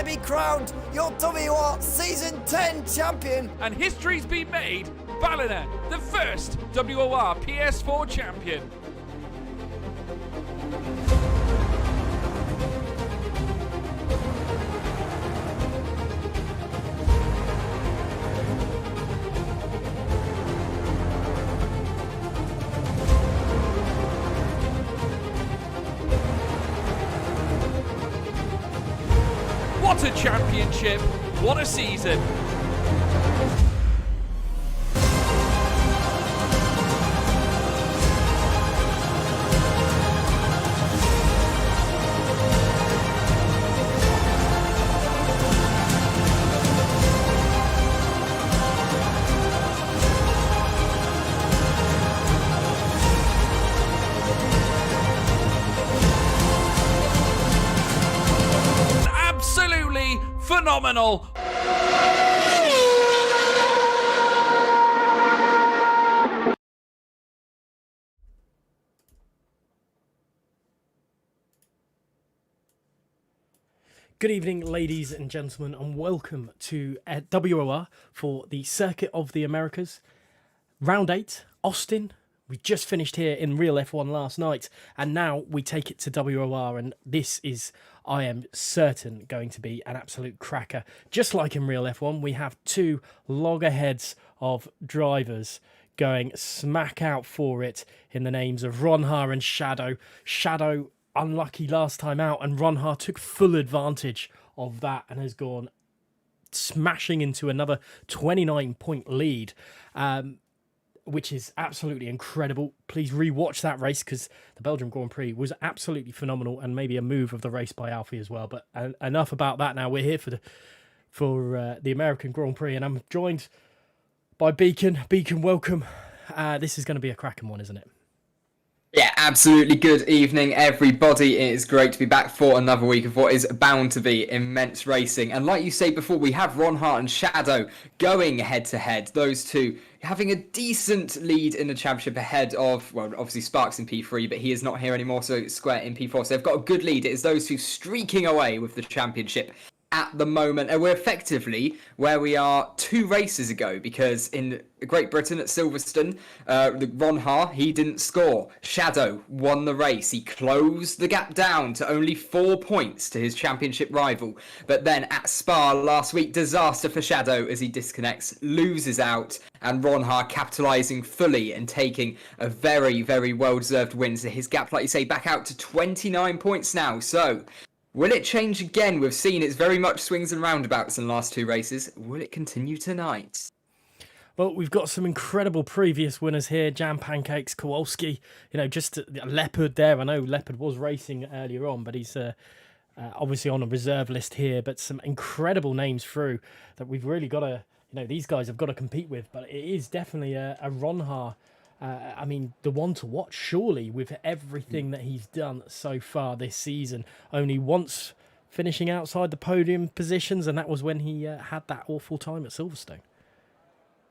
be crowned your WOR Season 10 champion. And history's been made. Ballina, the first WOR PS4 champion. What a championship! What a season! Absolutely phenomenal! Good evening, ladies and gentlemen, and welcome to WOR for the Circuit of the Americas. Round 8, Austin. We just finished here in Real F1 last night, and now we take it to WOR, and this is, I am certain, going to be an absolute cracker. Just like in Real F1, we have two loggerheads of drivers going smack out for it in the names of Ronha and Shadow. Shadow unlucky last time out, and Ronha took full advantage of that and has gone smashing into another 29-point lead, which is absolutely incredible. Please rewatch that race because the Belgium Grand Prix was absolutely phenomenal, and maybe a move of the race by Alfie as well. But enough about that now. We're here for the American Grand Prix, and I'm joined by Beacon. Beacon, welcome. This is going to be a cracking one, isn't it? Yeah, absolutely. Good evening, everybody. It is great to be back for another week of what is bound to be immense racing. And like you say before, we have Ronha and Shadow going head-to-head. Those two having a decent lead in the championship ahead of, well, obviously Sparks in P3, but he is not here anymore, so Square in P4. So they've got a good lead. It is those two streaking away with the championship at the moment, and we're effectively where we are 2 races ago, because in Great Britain at Silverstone, Ronha, he didn't score. Shadow won the race. He closed the gap down to only 4 points to his championship rival. But then at Spa last week, disaster for Shadow as he disconnects, loses out, and Ronha capitalising fully and taking a very, very well-deserved win. So his gap, like you say, back out to 29 points now. So will it change again? We've seen it's very much swings and roundabouts in the last 2 races. Will it continue tonight? Well, we've got some incredible previous winners here. Jam Pancakes, Kowalski, just Leopard there. I know Leopard was racing earlier on, but he's obviously on a reserve list here. But some incredible names through that we've really got to, these guys have got to compete with. But it is definitely a Ronha. The one to watch, surely, with everything that he's done so far this season. Only once finishing outside the podium positions, and that was when he had that awful time at Silverstone.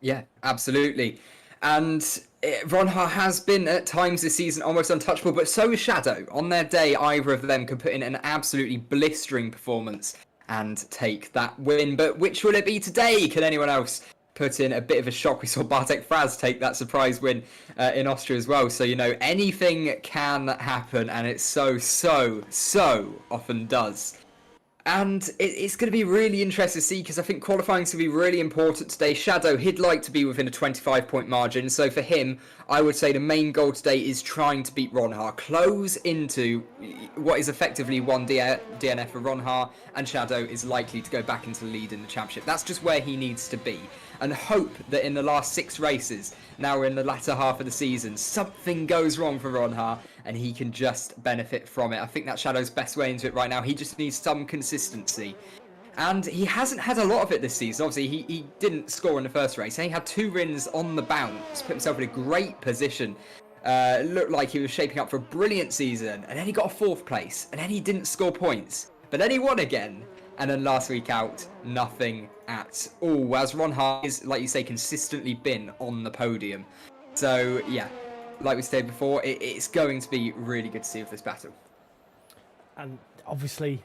Yeah, absolutely. And Ronha has been at times this season almost untouchable, but so is Shadow. On their day, either of them could put in an absolutely blistering performance and take that win. But which will it be today? Can anyone else put in a bit of a shock? We saw Bartek Fraz take that surprise win in Austria as well. So, anything can happen, and it so often does. And it's going to be really interesting to see, because I think qualifying is going to be really important today. Shadow, he'd like to be within a 25-point margin. So for him, I would say the main goal today is trying to beat Ronha. Close into what is effectively one DNF for Ronha, and Shadow is likely to go back into the lead in the championship. That's just where he needs to be. And hope that in the last 6 races, now we're in the latter half of the season, something goes wrong for Ronha and he can just benefit from it. I think that's Shadow's best way into it right now. He just needs some consistency. And he hasn't had a lot of it this season. Obviously, he didn't score in the first race. He had 2 wins on the bounce, put himself in a great position. Looked like he was shaping up for a brilliant season. And then he got a 4th place. And then he didn't score points. But then he won again. And then last week out, nothing at all. As Ronha is, like you say, consistently been on the podium. So, yeah, like we said before, it's going to be really good to see with this battle. And obviously,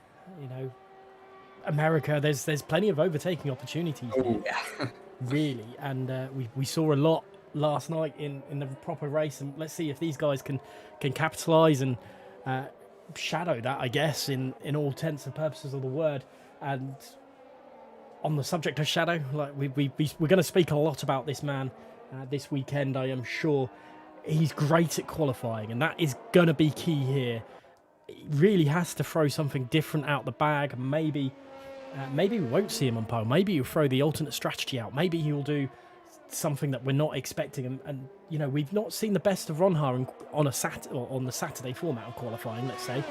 America, there's plenty of overtaking opportunities here, Oh, yeah. really, and we saw a lot last night in the proper race, and let's see if these guys can capitalise and shadow that, I guess, in all intents and purposes of the word. And on the subject of shadow, like we're going to speak a lot about this man this weekend, I am sure. He's great at qualifying, and that is going to be key here. He really has to throw something different out the bag. Maybe we won't see him on pole. Maybe he'll throw the alternate strategy out. Maybe he'll do something that we're not expecting. And you know, we've not seen the best of Ronha on the Saturday format of qualifying, let's say.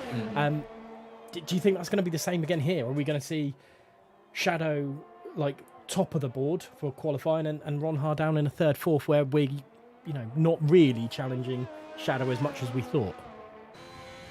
Do you think that's going to be the same again here? Or are we going to see Shadow like top of the board for qualifying and Ronha down in a third, fourth, where we're, you know, not really challenging Shadow as much as we thought?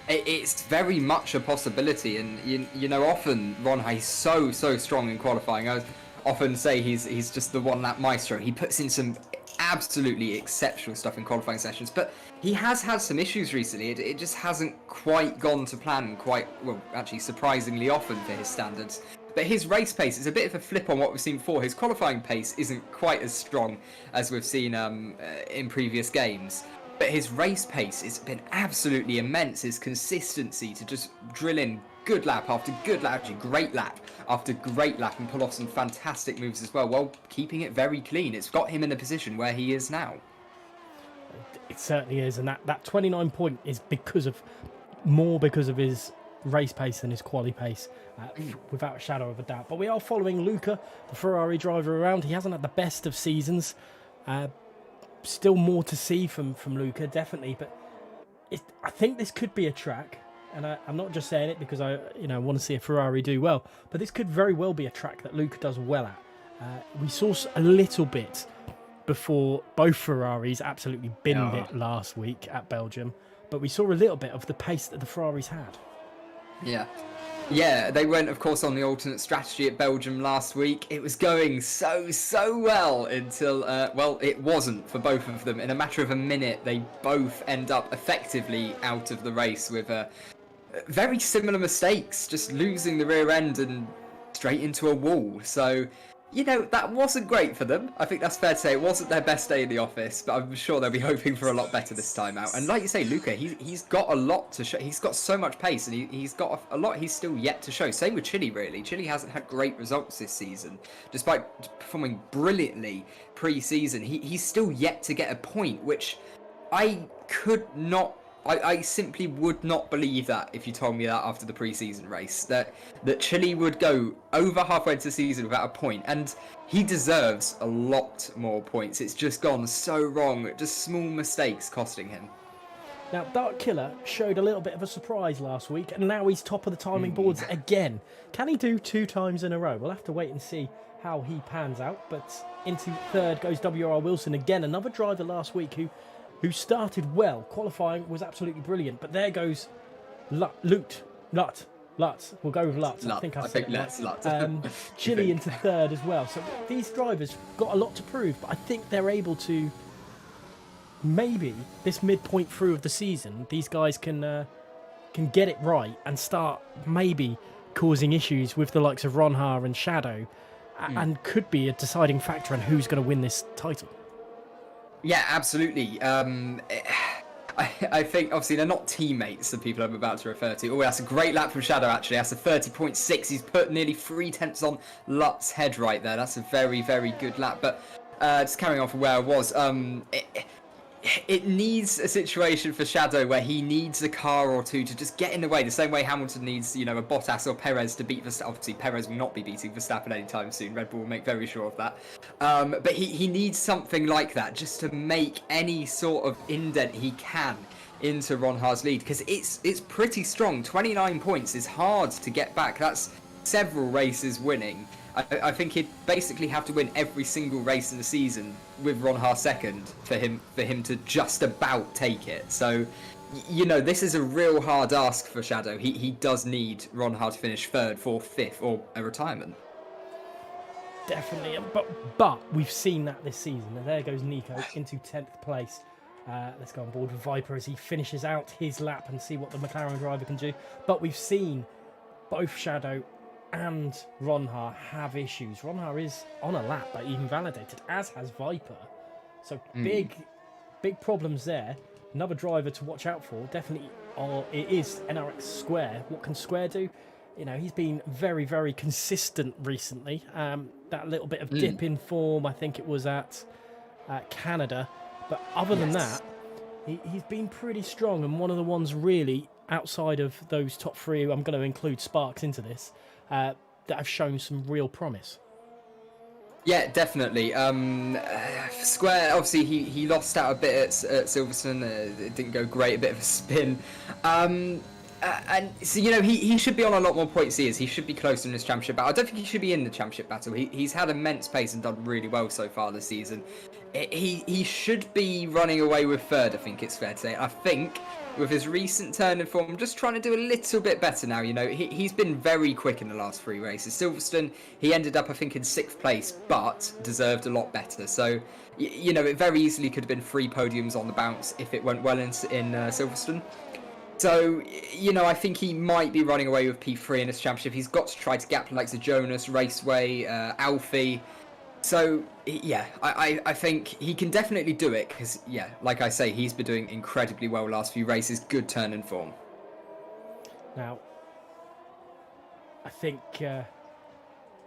It's very much a possibility, and you know, often Ronha is so strong in qualifying. I often say he's just the one lap maestro. He puts in some absolutely exceptional stuff in qualifying sessions, but he has had some issues recently. It just hasn't quite gone to plan quite well, actually surprisingly often for his standards. But his race pace is a bit of a flip on what we've seen before. His qualifying pace isn't quite as strong as we've seen in previous games. But his race pace has been absolutely immense. His consistency to just drill in good lap after good lap, actually great lap after great lap, and pull off some fantastic moves as well, while keeping it very clean. It's got him in the position where he is now. It certainly is, and that 29 point is because of his race pace than his quali pace, without a shadow of a doubt. But we are following Luca, the Ferrari driver, around. He hasn't had the best of seasons. Still more to see from Luca, definitely. But I think this could be a track, and I'm not just saying it because I want to see a Ferrari do well, but this could very well be a track that Luca does well at. We saw a little bit before both Ferraris absolutely binned it last week at Belgium, but we saw a little bit of the pace that the Ferraris had. Yeah, they went, of course, on the alternate strategy at Belgium last week. It was going so well until, it wasn't for both of them. In a matter of a minute, they both end up effectively out of the race with very similar mistakes, just losing the rear end and straight into a wall. So, you know, that wasn't great for them. I think that's fair to say. It wasn't their best day in the office, but I'm sure they'll be hoping for a lot better this time out. And like you say, Luca, he's got a lot to show. He's got so much pace, and he's got a lot he's still yet to show. Same with Chile, really. Chile hasn't had great results this season. Despite performing brilliantly pre-season, he's still yet to get a point, which I simply would not believe that if you told me that after the pre-season race, that Chile would go over halfway into the season without a point, and he deserves a lot more points. It's just gone so wrong, just small mistakes costing him. Now, Dark Killer showed a little bit of a surprise last week, and now he's top of the timing boards again. Can he do 2 times in a row? We'll have to wait and see how he pans out, but into third goes WR Wilson again, another driver last week who started well. Qualifying was absolutely brilliant, but there goes Lutz. We'll go with Lutz. I think that's Lutz. Chile into third as well. So these drivers got a lot to prove, but I think they're able to, maybe this midpoint through of the season, these guys can get it right and start maybe causing issues with the likes of Ronha and Shadow, and could be a deciding factor in who's going to win this title. Yeah, absolutely. I think, obviously, they're not teammates, the people I'm about to refer to. Oh, that's a great lap from Shadow, actually. That's a 30.6. He's put nearly 3 tenths on Lutz's head right there. That's a very, very good lap. But just carrying on from where I was, it needs a situation for Shadow where he needs a car or two to just get in the way, the same way Hamilton needs, a Bottas or Perez to beat Verstappen. Obviously, Perez will not be beating Verstappen anytime soon. Red Bull will make very sure of that. But he needs something like that just to make any sort of indent he can into Ronha's lead, because it's pretty strong. 29 points is hard to get back. That's several races winning. I think he'd basically have to win every single race in the season with Ronha second for him to just about take it. So, this is a real hard ask for Shadow. He does need Ronha to finish third, fourth, fifth, or a retirement. Definitely, but we've seen that this season. And there goes Nico into 10th place. Let's go on board with Viper as he finishes out his lap and see what the McLaren driver can do. But we've seen both Shadow and Ronha have issues. Ronha is on a lap, but even validated, as has Viper. So big problems there. Another driver to watch out for. Definitely, it is NRX Square. What can Square do? You know, he's been very, very consistent recently. That little bit of dip in form, I think it was at Canada. But other than that, he's been pretty strong, and one of the ones really outside of those top three, I'm going to include Sparks into this, that have shown some real promise. Yeah, definitely. Square, obviously, he lost out a bit at Silverstone. It didn't go great, a bit of a spin. And so, you know, he should be on a lot more points he is. He should be closer in his championship battle. I don't think he should be in the championship battle. He's had immense pace and done really well so far this season. He should be running away with third, I think it's fair to say. I think with his recent turn in form, just trying to do a little bit better now. You know, he's been very quick in the last 3 races. Silverstone, he ended up, I think, in 6th place, but deserved a lot better. So, you know, it very easily could have been 3 podiums on the bounce if it went well in Silverstone. So, you know, I think he might be running away with P3 in his championship. He's got to try to gap like the Jonas, Raceway, Alfie. So, yeah, I think he can definitely do it because, yeah, like I say, he's been doing incredibly well last few races. Good turn in form. Now, I think,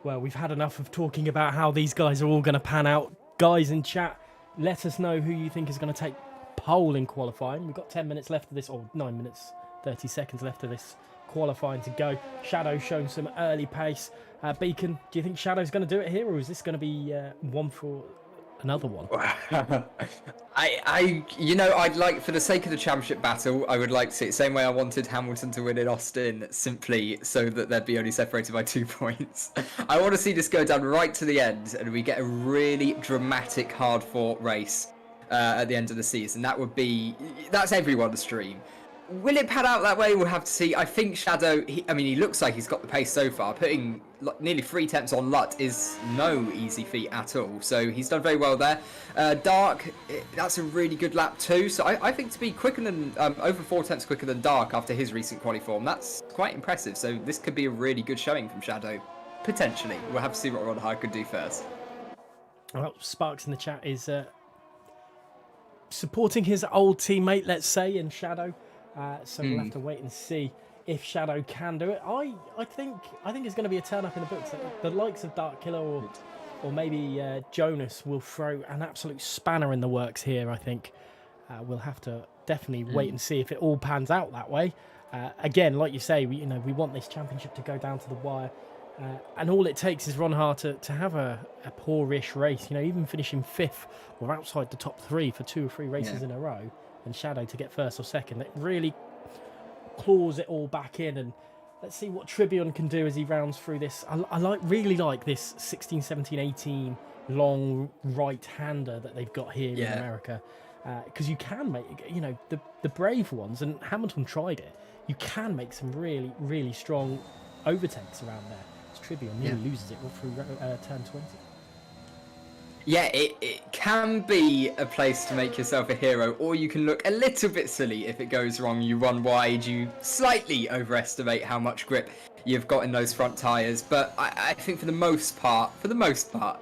well, we've had enough of talking about how these guys are all going to pan out. Guys in chat, let us know who you think is going to take pole in qualifying. We've got 10 minutes left of this, or 9 minutes 30 seconds left of this qualifying to go. Shadow showing some early pace. Beacon, do you think Shadow's going to do it here, or is this going to be one for another one? You know, I'd like, for the sake of the championship battle, I would like to see it the same way I wanted Hamilton to win in Austin, simply so that they'd be only separated by 2 points. I want to see this go down right to the end, and we get a really dramatic, hard-fought race at the end of the season. That's everyone's dream. Will it pan out that way? We'll have to see. I think Shadow, he looks like he's got the pace so far. Putting nearly 3 tenths on Lut is no easy feat at all. So he's done very well there. Dark, that's a really good lap too. So I think to be quicker than, over 4 tenths quicker than Dark after his recent quali form, that's quite impressive. So this could be a really good showing from Shadow. Potentially. We'll have to see what Ron Hard could do first. Well, Sparks in the chat is supporting his old teammate, let's say, in Shadow. So we'll have to wait and see if Shadow can do it. I think it's going to be a turn up in the books. The likes of Dark Killer or maybe Jonas will throw an absolute spanner in the works here. I think we'll have to definitely wait and see if it all pans out that way. Again, like you say, we want this championship to go down to the wire. And all it takes is Ron Hart to have a poorish race, even finishing 5th or outside the top 3 for 2 or 3 races in a row, and Shadow to get 1st or 2nd. It really claws it all back in, and let's see what Tribune can do as he rounds through this. I really like this 16, 17, 18 long right-hander that they've got here in America, because you can make, the brave ones, and Hamilton tried it, you can make some really, really strong overtakes around there. Tribune nearly loses it through turn 20. Yeah, it can be a place to make yourself a hero, or you can look a little bit silly if it goes wrong. You run wide, you slightly overestimate how much grip you've got in those front tyres. But I think for the most part,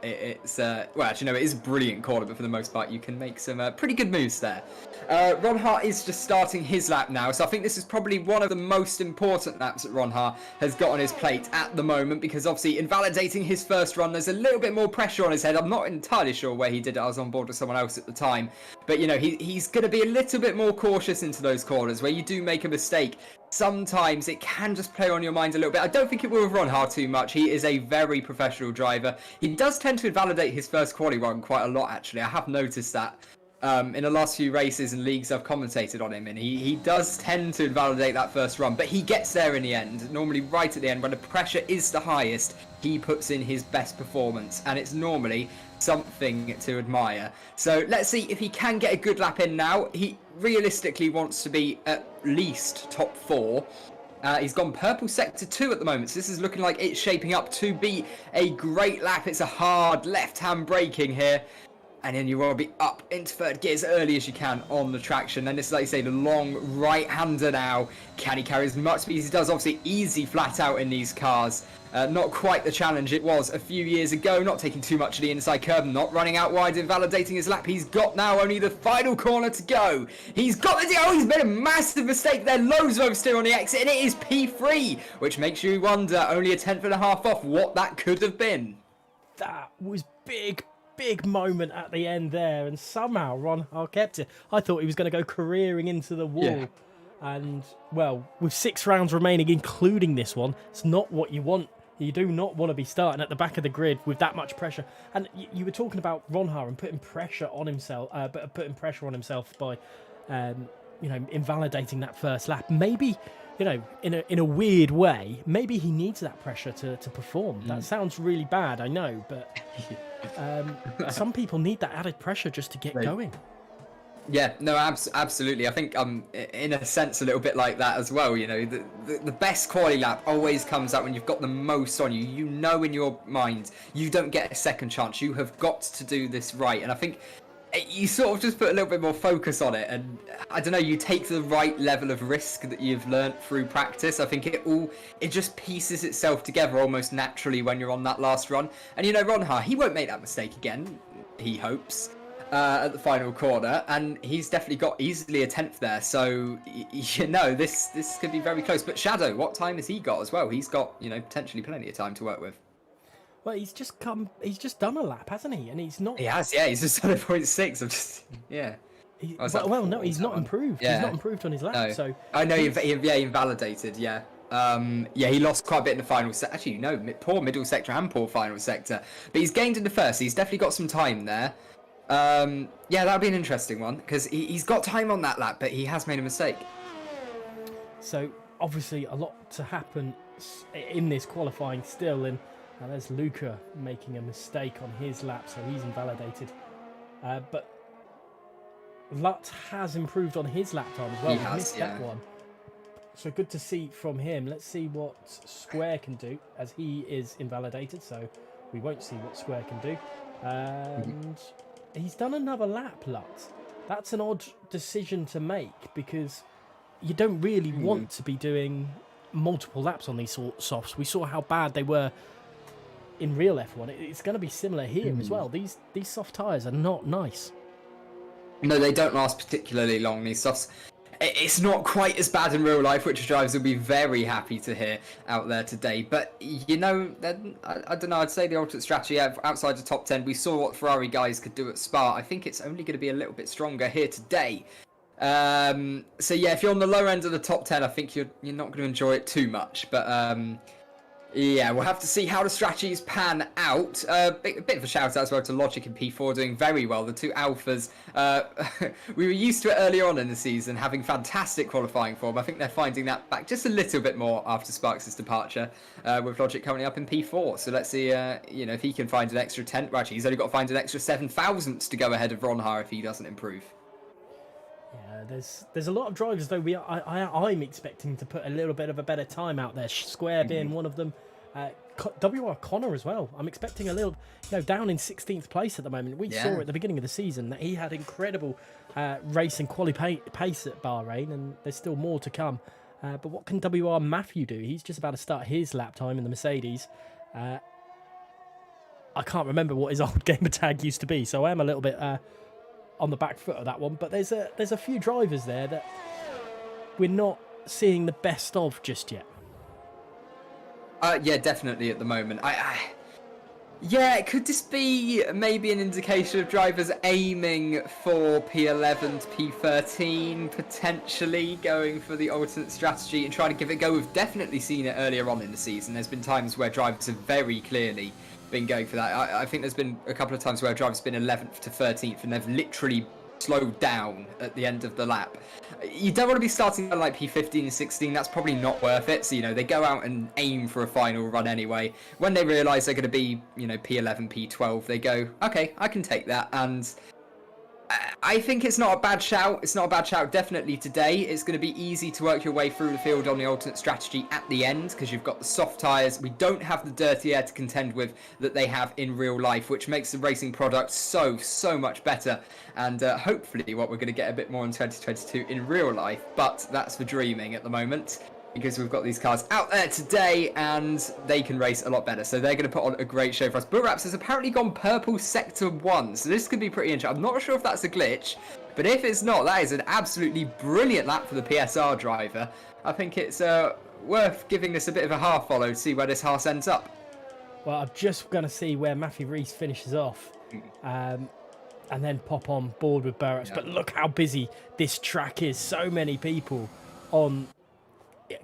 it's well, actually no, it is a brilliant corner, but for the most part, you can make some pretty good moves there. Ron Hart is just starting his lap now, so I think this is probably one of the most important laps that Ron Hart has got on his plate at the moment, because obviously invalidating his first run, there's a little bit more pressure on his head. I'm not entirely sure where he did it. I was on board with someone else at the time, but he's going to be a little bit more cautious into those corners where you do make a mistake. Sometimes it can just play on your mind a little bit. I don't think it will with Ron Hart too much. He is a very professional driver. He does tend to invalidate his first quali run quite a lot, actually. I have noticed that. In the last few races and leagues I've commentated on him, and he does tend to invalidate that first run, but he gets there in the end. Normally right at the end when the pressure is the highest, he puts in his best performance, and it's normally something to admire. So let's see if he can get a good lap in now. He realistically wants to be at least top 4. He's gone purple sector 2 at the moment, so this is looking like it's shaping up to be a great lap. It's a hard left-hand braking here. and then you want to be up into third gear as early as you can on the traction. Then it's like you say, the long right-hander now. Can he carry as much speed as he does? Obviously easy flat out in these cars. Not quite the challenge it was a few years ago, not taking too much of the inside curb, not running out wide, invalidating his lap. He's got now only the final corner to go. He's got the... Oh, he's made a massive mistake there. Loads of oversteer on the exit, and it is P3, which makes you wonder, only a 10th off what that could have been. That was big moment at the end there, and somehow Ron Har kept it. I thought he was going to go careering into the wall. Yeah. And, well, with 6 rounds remaining, including this one, it's not what you want. You do not want to be starting at the back of the grid with that much pressure. And you were talking about Ron Har and putting pressure on himself, by, invalidating that first lap. Maybe, in a weird way, maybe he needs that pressure to perform. That sounds really bad, I know, but some people need that added pressure just to get going. Yeah, no, absolutely. I think in a sense a little bit like that as well. The best quality lap always comes out when you've got the most on you. You know in your mind you don't get a second chance. You have got to do this right. And I think you sort of just put a little bit more focus on it. And I don't know, you take the right level of risk that you've learnt through practice. I think it just pieces itself together almost naturally when you're on that last run. And Ron Har, he won't make that mistake again, he hopes. At the final corner, and he's definitely got easily a 10th there, so this could be very close. But Shadow, what time has he got as well? He's got potentially plenty of time to work with. Well, he's just done a lap, hasn't he? And he's not. He has, yeah. He's just done a 0.6. I'm just, yeah. No, he's not improved. Yeah. He's not improved on his lap. No. So I know he invalidated. Yeah. He lost quite a bit in the final sector. Actually, no, poor middle sector and poor final sector. But he's gained in the first. He's definitely got some time there. That'll be an interesting one because he's got time on that lap, but he has made a mistake. So obviously a lot to happen in this qualifying still, and there's Luca making a mistake on his lap, so he's invalidated. But Lutz has improved on his lap time as well. He has, missed that one. So good to see from him. Let's see what Square can do, as he is invalidated, so we won't see what Square can do. And he's done another lap, Lutz. That's an odd decision to make because you don't really want to be doing multiple laps on these softs. We saw how bad they were in real F1. It's going to be similar here as well. These soft tyres are not nice. No, they don't last particularly long, these softs. It's not quite as bad in real life, which drivers will be very happy to hear out there today. But, I don't know, I'd say the ultimate strategy outside the top 10, we saw what Ferrari guys could do at Spa. I think it's only going to be a little bit stronger here today. If you're on the lower end of the top 10, I think you're not going to enjoy it too much. But, we'll have to see how the strategies pan out. A bit of a shout out as well to Logic and P4 doing very well. The two alphas, we were used to it earlier on in the season, having fantastic qualifying form. I think they're finding that back just a little bit more after Sparks' departure, with Logic currently up in P4. So let's see, if he can find an extra 10th. Well, actually, he's only got to find an extra 7 thousandths to go ahead of Ron Har if he doesn't improve. Yeah, there's a lot of drivers though. I'm expecting to put a little bit of a better time out there. Square being one of them. WR Connor as well. I'm expecting a little, down in 16th place at the moment. We saw at the beginning of the season that he had incredible race and quality pace at Bahrain, and there's still more to come. But what can WR Matthew do? He's just about to start his lap time in the Mercedes. I can't remember what his old gamer tag used to be, so I am a little bit on the back foot of that one. But there's a few drivers there that we're not seeing the best of just yet. Definitely at the moment. Could this be maybe an indication of drivers aiming for P11 to P13, potentially going for the alternate strategy and trying to give it a go? We've definitely seen it earlier on in the season. There's been times where drivers have very clearly been going for that. I think there's been a couple of times where drivers have been 11th to 13th and they've literally slowed down at the end of the lap. You don't want to be starting on like P15 and 16. That's probably not worth it. So, they go out and aim for a final run anyway. When they realise they're going to be, P11, P12, they go, okay, I can take that. And I think it's not a bad shout. It's not a bad shout. Definitely today. It's going to be easy to work your way through the field on the alternate strategy at the end because you've got the soft tyres. We don't have the dirty air to contend with that they have in real life, which makes the racing product so much better. And hopefully what we're going to get a bit more in 2022 in real life. But that's for dreaming at the moment, because we've got these cars out there today and they can race a lot better. So they're going to put on a great show for us. Buraps has apparently gone purple sector 1. So this could be pretty interesting. I'm not sure if that's a glitch, but if it's not, that is an absolutely brilliant lap for the PSR driver. I think it's worth giving this a bit of a half follow to see where this Haas ends up. Well, I'm just going to see where Matthew Rees finishes off. And then pop on board with Buraps. Yeah. But look how busy this track is. So many people on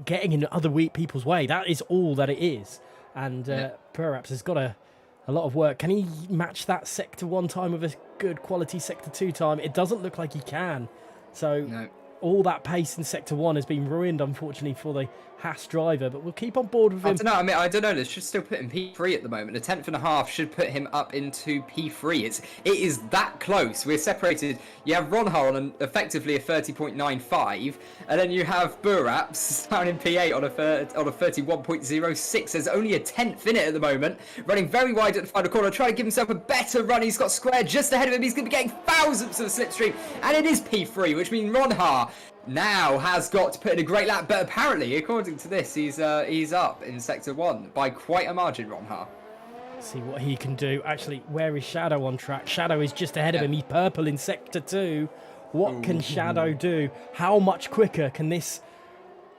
getting in other people's way. That is all that it is. And Buraps has got a lot of work. Can he match that sector 1 time with a good quality sector 2 time? It doesn't look like he can. So all that pace in sector 1 has been ruined, unfortunately, for the Haas driver, but we'll keep on board with him. I don't know. This should still put him P3 at the moment. A tenth and a half should put him up into P3. It is that close. We're separated. You have Ronha on effectively a 30.95, and then you have Buraps down in P8 on a 31.06. There's only a tenth in it at the moment. Running very wide at the final corner, trying to give himself a better run. He's got Square just ahead of him. He's going to be getting thousands of slipstream, and it is P3, which means Ronha now has got to put in a great lap, but apparently, according to this, he's up in sector 1 by quite a margin, Ronha. See what he can do. Actually, where is Shadow on track? Shadow is just ahead of him. He's purple in sector 2. What can Shadow do? How much quicker can this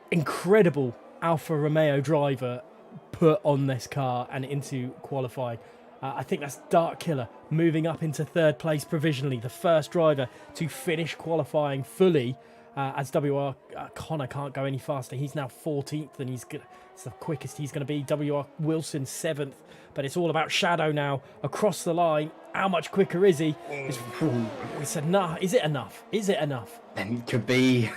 incredible Alfa Romeo driver put on this car and into qualifying? I think that's Dark Killer moving up into 3rd place provisionally, the first driver to finish qualifying fully. As WR Connor can't go any faster. He's now 14th, and it's the quickest he's going to be. WR Wilson 7th, but it's all about Shadow now across the line. How much quicker is he? It's enough. Is it enough? Is it enough? And it could be.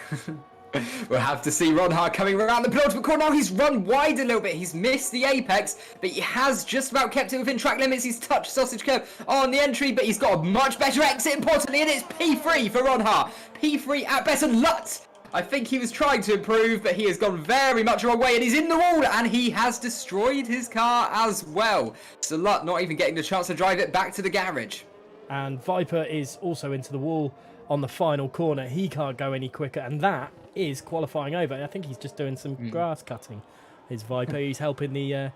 We'll have to see Ronha coming around the penultimate corner. Now he's run wide a little bit. He's missed the apex, but he has just about kept it within track limits. He's touched sausage curve on the entry, but he's got a much better exit, importantly, and it's P3 for Ronha. P3 at best, and Lutz, I think he was trying to improve, but he has gone very much the wrong way, and he's in the wall, and he has destroyed his car as well. So Lutz not even getting the chance to drive it back to the garage. And Viper is also into the wall on the final corner. He can't go any quicker, and that is qualifying over. I think he's just doing some grass cutting. His Viper, he's helping the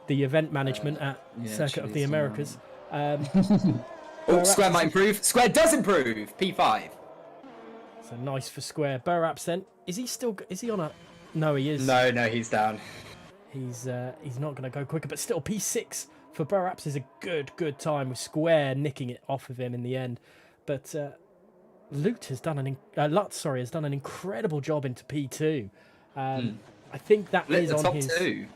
event management at Circuit of the Americas. Square might improve. Square does improve. P5. So nice for Square. Buraps then, is he on a? No, he is. No, he's down. He's not going to go quicker, but still P6 for Buraps is a good time with Square nicking it off of him in the end. But Lutz has done an incredible job into P2. I think that is on his top 2.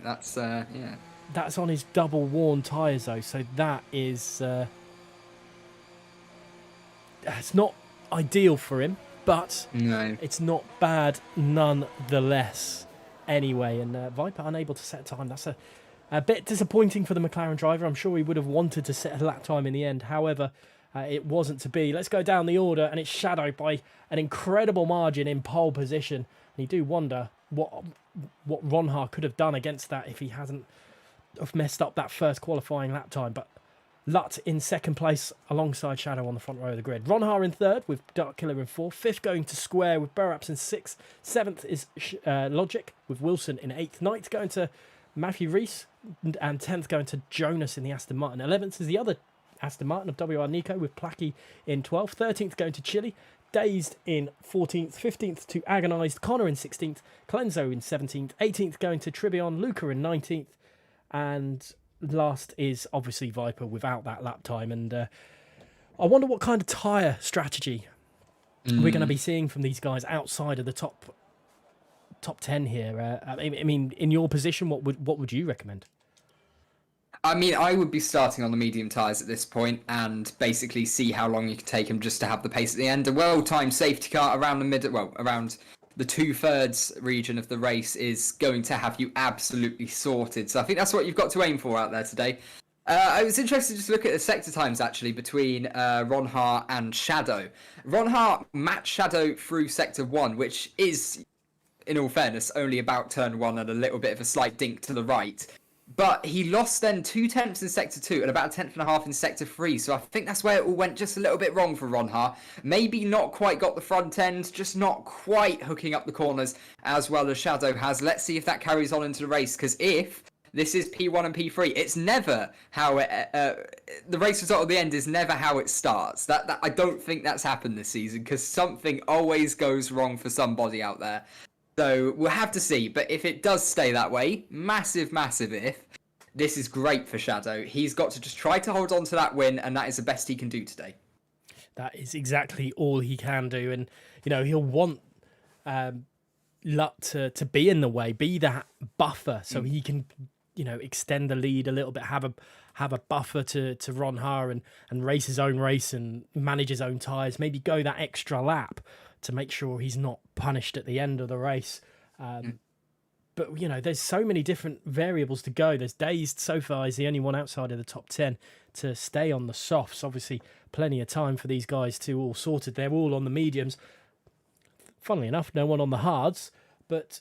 That's on his double worn tyres though, so that is it's not ideal for him, but it's not bad nonetheless. Anyway, and Viper unable to set time. That's a bit disappointing for the McLaren driver. I'm sure he would have wanted to set a lap time in the end. However, it wasn't to be. Let's go down the order, and it's Shadow by an incredible margin in pole position. And you do wonder what Ronha could have done against that if he hasn't messed up that first qualifying lap time. But Lutz in 2nd place alongside Shadow on the front row of the grid. Ronha in 3rd with Dark Killer in 4th. 5th going to Square with Buraps in 6th. 7th is Logic with Wilson in 8th. 9th going to Matthew Rees, and 10th going to Jonas in the Aston Martin. 11th is the other Aston Martin of WR Nico with Placky in 12th. 13th going to Chile. Dazed in 14th. 15th to Agonised. Connor in 16th. Clenzo in 17th. 18th going to Tribion. Luca in 19th. And last is obviously Viper without that lap time. And I wonder what kind of tyre strategy we're going to be seeing from these guys outside of the top 10 here. I mean, in your position, what would you recommend? I mean, I would be starting on the medium tyres at this point and basically see how long you can take them just to have the pace at the end. A well-timed safety car around the middle, around the 2/3 region of the race is going to have you absolutely sorted. So I think that's what you've got to aim for out there today. I was interested to just look at the sector times actually between Ronha and Shadow. Ronha matched Shadow through sector 1, which is, in all fairness, only about turn 1 and a little bit of a slight dink to the right. But he lost then 2/10 in sector 2 and about a 10.5 in sector 3. So I think that's where it all went just a little bit wrong for Ronha. Maybe not quite got the front end, just not quite hooking up the corners as well as Shadow has. Let's see if that carries on into the race, because if this is P1 and P3, it's never how it, the race result at the end is never how it starts. That I don't think that's happened this season, because something always goes wrong for somebody out there. So we'll have to see. But if it does stay that way, massive if, this is great for Shadow. He's got to just try to hold on to that win, and that is the best he can do today. That is exactly all he can do. And, he'll want Luck to be in the way, be that buffer, so he can, extend the lead a little bit, have a buffer to Ronha and race his own race and manage his own tyres, maybe go that extra lap to make sure he's not punished at the end of the race. But, there's so many different variables to go. There's Dazed so far is the only one outside of the top 10 to stay on the softs. Obviously, plenty of time for these guys to all sorted. They're all on the mediums. Funnily enough, no one on the hards. But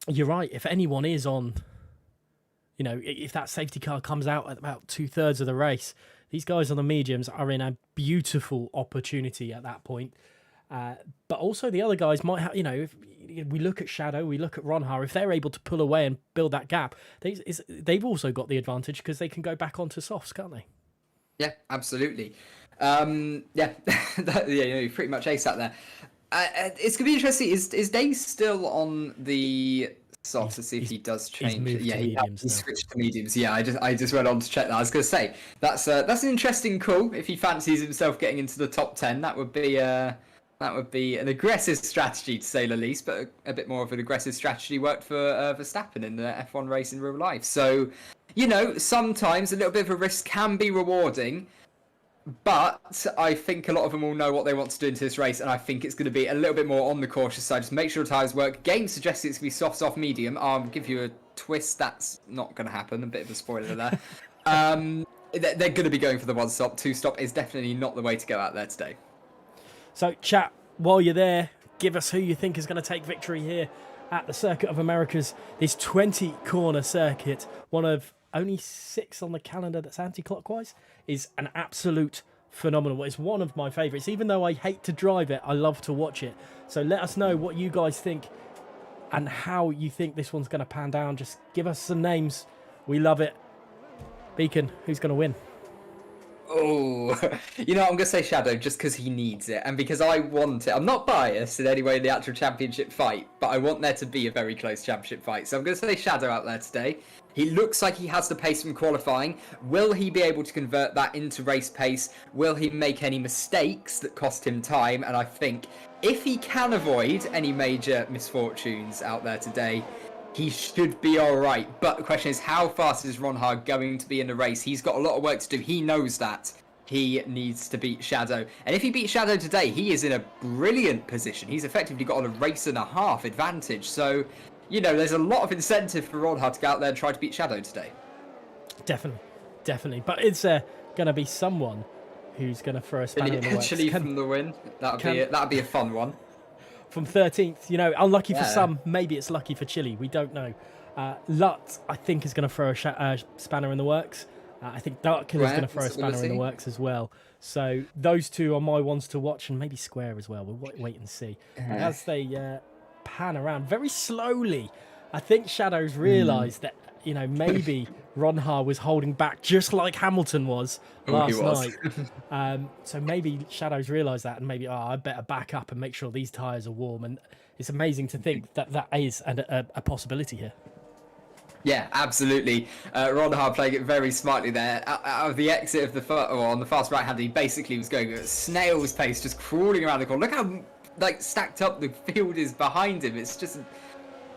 you're right. If anyone is on, if that safety car comes out at about 2/3 of the race, these guys on the mediums are in a beautiful opportunity at that point. But also the other guys might have, if we look at Shadow, we look at Ronha, if they're able to pull away and build that gap, they've also got the advantage because they can go back onto softs, can't they? Yeah, absolutely. You pretty much ace out there. It's going to be interesting. Is Dave still on the softs to see if he does change? He switched to mediums. Yeah, I just went on to check that. I was going to say, that's an interesting call. If he fancies himself getting into the top 10, that would be an aggressive strategy, to say the least, but a bit more of an aggressive strategy worked for Verstappen in the F1 race in real life. So, sometimes a little bit of a risk can be rewarding, but I think a lot of them will know what they want to do into this race, and I think it's going to be a little bit more on the cautious side. Just make sure the tyres work. Game suggests it's going to be soft, soft, medium. I'll give you a twist. That's not going to happen. A bit of a spoiler there. They're going to be going for the one stop. Two stop is definitely not the way to go out there today. So, chat, while you're there, give us who you think is going to take victory here at the Circuit of Americas, this 20-corner circuit, one of only 6 on the calendar that's anti-clockwise, is an absolute phenomenal. It's one of my favourites. Even though I hate to drive it, I love to watch it. So let us know what you guys think and how you think this one's going to pan down. Just give us some names. We love it. Beacon, who's going to win? Oh, I'm going to say Shadow just because he needs it and because I want it. I'm not biased in any way in the actual championship fight, but I want there to be a very close championship fight. So I'm going to say Shadow out there today. He looks like he has the pace from qualifying. Will he be able to convert that into race pace? Will he make any mistakes that cost him time? And I think if he can avoid any major misfortunes out there today, he should be all right. But the question is, how fast is Ronha going to be in the race? He's got a lot of work to do. He knows that. He needs to beat Shadow. And if he beats Shadow today, he is in a brilliant position. He's effectively got a race and a half advantage. So, there's a lot of incentive for Ronha to go out there and try to beat Shadow today. Definitely. But it's going to be someone who's going to throw a spanner in the works. Chile from the win. That'd be a fun one. From 13th, unlucky for some, maybe it's lucky for Chile, we don't know. Lut, I think, is going to throw a spanner in the works. I think Darkin is going to throw a spanner in the works as well. So those two are my ones to watch, and maybe Square as well. We'll wait and see. And as they pan around very slowly, I think Shadow's realised that, maybe Ronha was holding back just like Hamilton was last night. So maybe Shadow's realised that and maybe, I better back up and make sure these tyres are warm. And it's amazing to think that is a possibility here. Yeah, absolutely. Ronha playing it very smartly there. Out of the exit of on the fast right hand, he basically was going at a snail's pace, just crawling around the corner. Look how stacked up the field is behind him. It's just...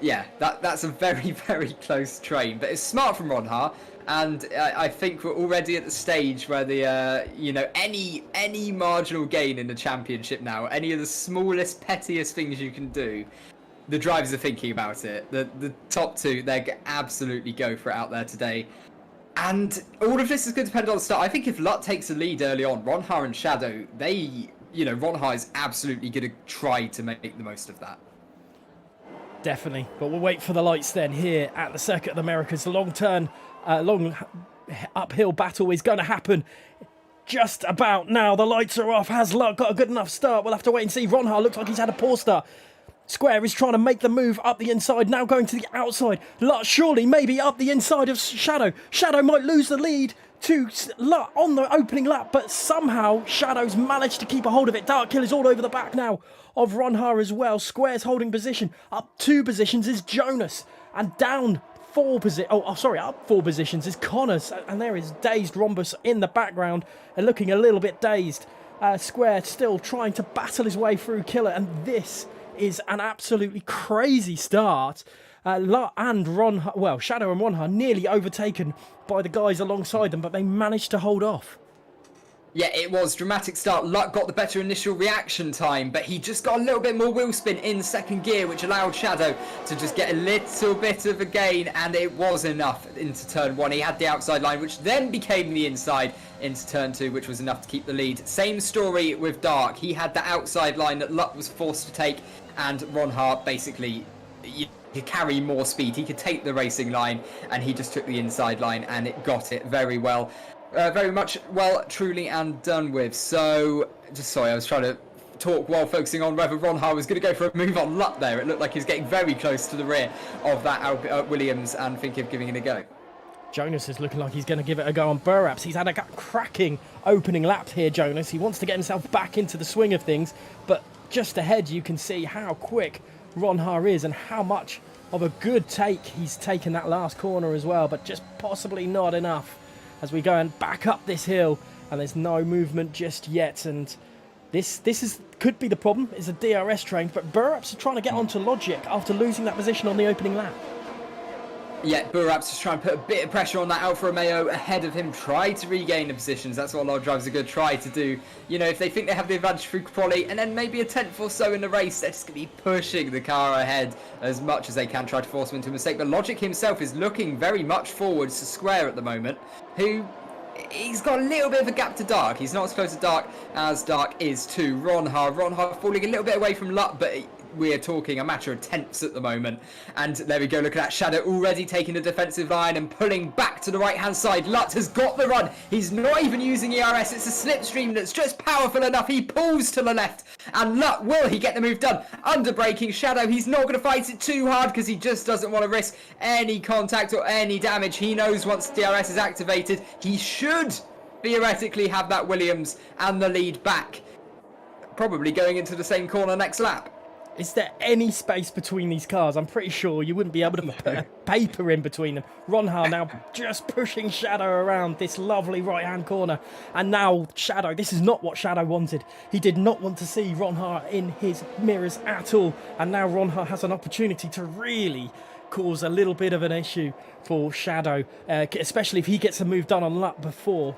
Yeah, that's a very, very close train. But it's smart from Ronha, and I think we're already at the stage where the any marginal gain in the championship now, any of the smallest, pettiest things you can do, the drivers are thinking about it. The top two, they absolutely go for it out there today. And all of this is going to depend on the start. I think if Lut takes the lead early on, Ronha and Shadow, Ronha is absolutely going to try to make the most of that. Definitely. But we'll wait for the lights then here at the Circuit of the Americas. The long uphill battle is going to happen just about now. The lights are off. Has Lut got a good enough start? We'll have to wait and see. Ronha looks like he's had a poor start. Square is trying to make the move up the inside, now going to the outside. Lut surely maybe up the inside of Shadow. Shadow might lose the lead to Lut on the opening lap, but somehow Shadow's managed to keep a hold of it. Dark Killer's all over the back now of Ronha as well. Square's holding position. Up 2 positions is Jonas, and down 4 positions. Up 4 positions is Connors, and there is Dazed Rhombus in the background and looking a little bit dazed. Square still trying to battle his way through Killer, and this is an absolutely crazy start. Shadow and Ronha nearly overtaken by the guys alongside them, but they managed to hold off. Yeah, it was dramatic start. Luck got the better initial reaction time, but he just got a little bit more wheel spin in second gear, which allowed Shadow to just get a little bit of a gain, and it was enough into turn 1. He had the outside line, which then became the inside into turn 2, which was enough to keep the lead. Same story with Dark. He had the outside line that Luck was forced to take, and Ronha basically could carry more speed. He could take the racing line, and he just took the inside line, and it got it very well. Very much well, truly, and done with. So, I was trying to talk while focusing on whether Ronha was going to go for a move on Luck there. It looked like he was getting very close to the rear of that Williams and thinking of giving it a go. Jonas is looking like he's going to give it a go on Burraps. He's had a cracking opening lap here, Jonas. He wants to get himself back into the swing of things, but just ahead you can see how quick Ronha is and how much of a good take he's taken that last corner as well, but just possibly not enough as we go and back up this hill, and there's no movement just yet. And this could be the problem. It's a DRS train, but Burraps are trying to get onto Logic after losing that position on the opening lap. Yeah, Burraps is trying to put a bit of pressure on that Alfa Romeo ahead of him, try to regain the positions. That's what a lot of drivers are going to try to do. If they think they have the advantage through quali and then maybe a tenth or so in the race, they're just going to be pushing the car ahead as much as they can, try to force him into a mistake. But Logic himself is looking very much forwards to Square at the moment, he's got a little bit of a gap to Dark. He's not as close to Dark as Dark is to Ronha. Ronha falling a little bit away from Luck, but we're talking a matter of tenths at the moment. And there we go, look at that. Shadow already taking the defensive line and pulling back to the right hand side. Lut has got the run. He's not even using ERS. It's a slipstream that's just powerful enough. He pulls to the left, and Lut, will he get the move done? Under braking Shadow, he's not going to fight it too hard because he just doesn't want to risk any contact or any damage. He knows once DRS is activated, he should theoretically have that Williams and the lead back, probably going into the same corner next lap. Is there any space between these cars? I'm pretty sure you wouldn't be able to put a paper in between them. Ronha now just pushing Shadow around this lovely right-hand corner. And now Shadow, this is not what Shadow wanted. He did not want to see Ronha in his mirrors at all. And now Ronha has an opportunity to really cause a little bit of an issue for Shadow, especially if he gets a move done on Luck before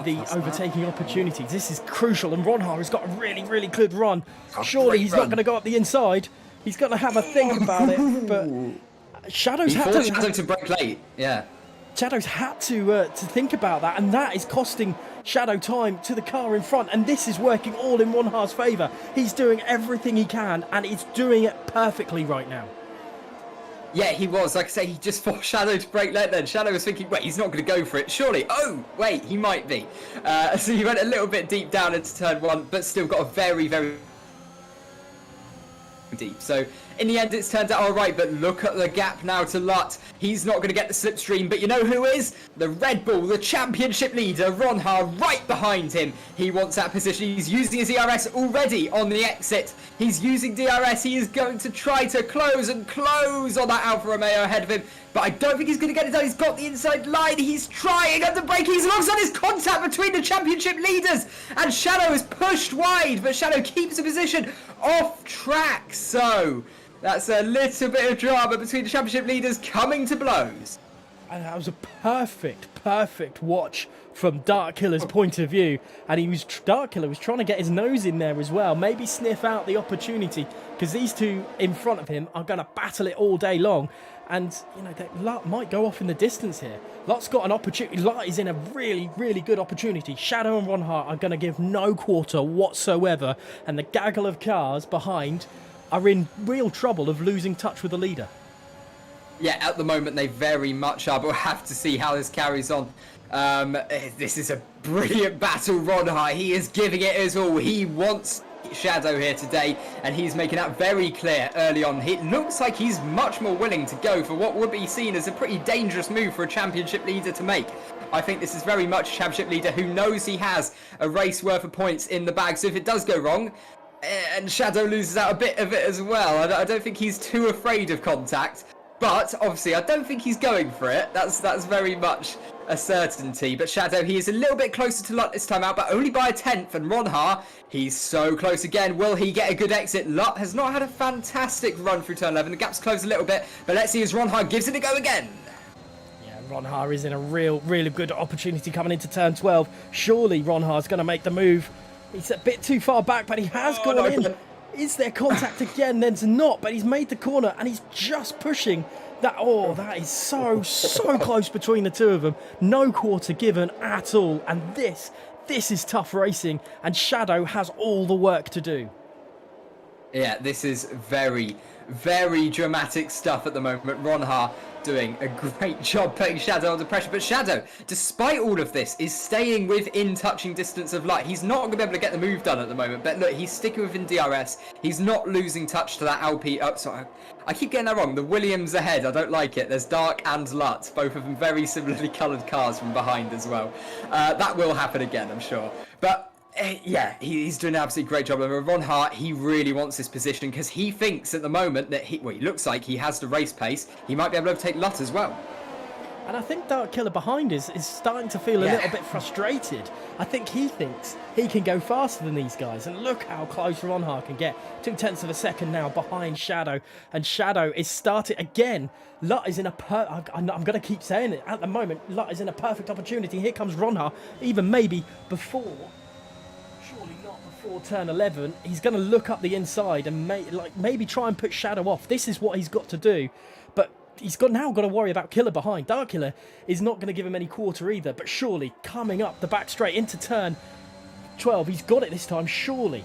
the overtaking opportunities. This is crucial, and Ronha has got a really, really good run. Surely he's not going to go up the inside. He's going to have a think about it, but Shadow's had to break late. Yeah, Shadow's had to think about that, and that is costing Shadow time to the car in front, and this is working all in Ronha's favour. He's doing everything he can, and he's doing it perfectly right now. Yeah, he was. Like I say, he just forced Shadow to break late then. Shadow was thinking, wait, he's not going to go for it, surely. Oh, wait, he might be. So he went a little bit deep down into turn 1, but still got a very, very deep. So in the end, it's turned out all right, but look at the gap now to Lut. He's not going to get the slipstream, but you know who is? The Red Bull, the championship leader, Ronha, right behind him. He wants that position. He's using his ERS already on the exit. He's using DRS. He is going to try to close on that Alfa Romeo ahead of him, but I don't think he's going to get it done. He's got the inside line. He's trying under braking. He's alongside his contact between the championship leaders, and Shadow is pushed wide, but Shadow keeps the position off track. So that's a little bit of drama between the championship leaders coming to blows. And that was a perfect watch from Dark Killer's point of view. And Dark Killer was trying to get his nose in there as well. Maybe sniff out the opportunity, because these two in front of him are going to battle it all day long. And, you know, that Lut might go off in the distance here. Lut's got an opportunity. Lut is in a really, really good opportunity. Shadow and Ron Hart are going to give no quarter whatsoever. And the gaggle of cars behind are in real trouble of losing touch with the leader. Yeah, at the moment they very much are, but we'll have to see how this carries on. This is a brilliant battle, Ron Hart. He is giving it his all. He wants Shadow here today, and he's making that very clear early on. It looks like he's much more willing to go for what would be seen as a pretty dangerous move for a championship leader to make. I think this is very much a championship leader who knows he has a race worth of points in the bag, so if it does go wrong, and Shadow loses out a bit of it as well, I don't think he's too afraid of contact. But obviously, I don't think he's going for it. That's very much a certainty. But Shadow, he is a little bit closer to Lut this time out, but only by a tenth. And Ron Hart, he's so close again. Will he get a good exit? Lut has not had a fantastic run through turn 11. The gap's closed a little bit, but let's see as Ron Hart gives it a go again. Yeah, Ron Hart is in a really good opportunity coming into turn 12. Surely Ron Hart's going to make the move. He's a bit too far back, but he has gone in. Is there contact again? There's not, but he's made the corner and he's just pushing that. Oh, that is so close between the two of them. No quarter given at all. And this is tough racing, and Shadow has all the work to do. Yeah, this is very dramatic stuff at the moment. Ron Hart doing a great job putting Shadow under pressure, but Shadow, despite all of this, is staying within touching distance of Light. He's not going to be able to get the move done at the moment, but look, he's sticking within DRS. He's not losing touch to that LP. Oh, sorry, I keep getting that wrong. The Williams ahead, I don't like it. There's Dark and Lut, both of them very similarly coloured cars from behind as well. That will happen again, I'm sure. But yeah, he's doing an absolutely great job. And Ron Hart, he really wants this position because he thinks at the moment that he looks like he has the race pace. He might be able to overtake Lut as well. And I think Dark Killer behind is starting to feel a little bit frustrated. I think he thinks he can go faster than these guys. And look how close Ron Hart can get. 0.2 of a second now behind Shadow. And Shadow is starting again. Lut is in a I'm going to keep saying it. At the moment, Lut is in a perfect opportunity. Here comes Ron Hart, even maybe before. Surely not before turn 11. He's going to look up the inside and maybe try and put Shadow off. This is what he's got to do. But he's now got to worry about Killer behind. Dark Killer is not going to give him any quarter either. But surely coming up the back straight into turn 12. He's got it this time, surely.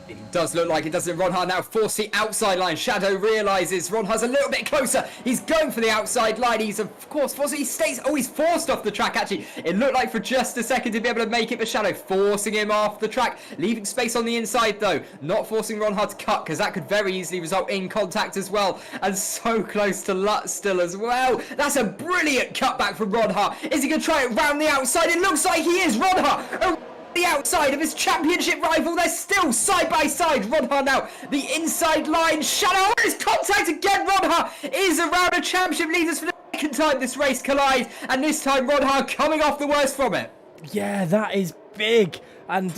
It does look like it, doesn't it? Ron Hart now forced the outside line. Shadow realises Ron Hart's a little bit closer. He's going for the outside line. He's, of course, forced. He stays. Oh, he's forced off the track, actually. It looked like for just a second to be able to make it, but Shadow forcing him off the track. Leaving space on the inside, though. Not forcing Ron Hart to cut, because that could very easily result in contact as well. And so close to Lut still as well. That's a brilliant cutback from Ron Hart. Is he going to try it round the outside? It looks like he is. Ron Hart the outside of his championship rival. They're still side by side. Ron Hart now the inside line. Shadow is contact again. Ron Hart is around a championship leaders for the second time this race collide, and this time Ron Hart coming off the worst from it. Yeah, that is big. And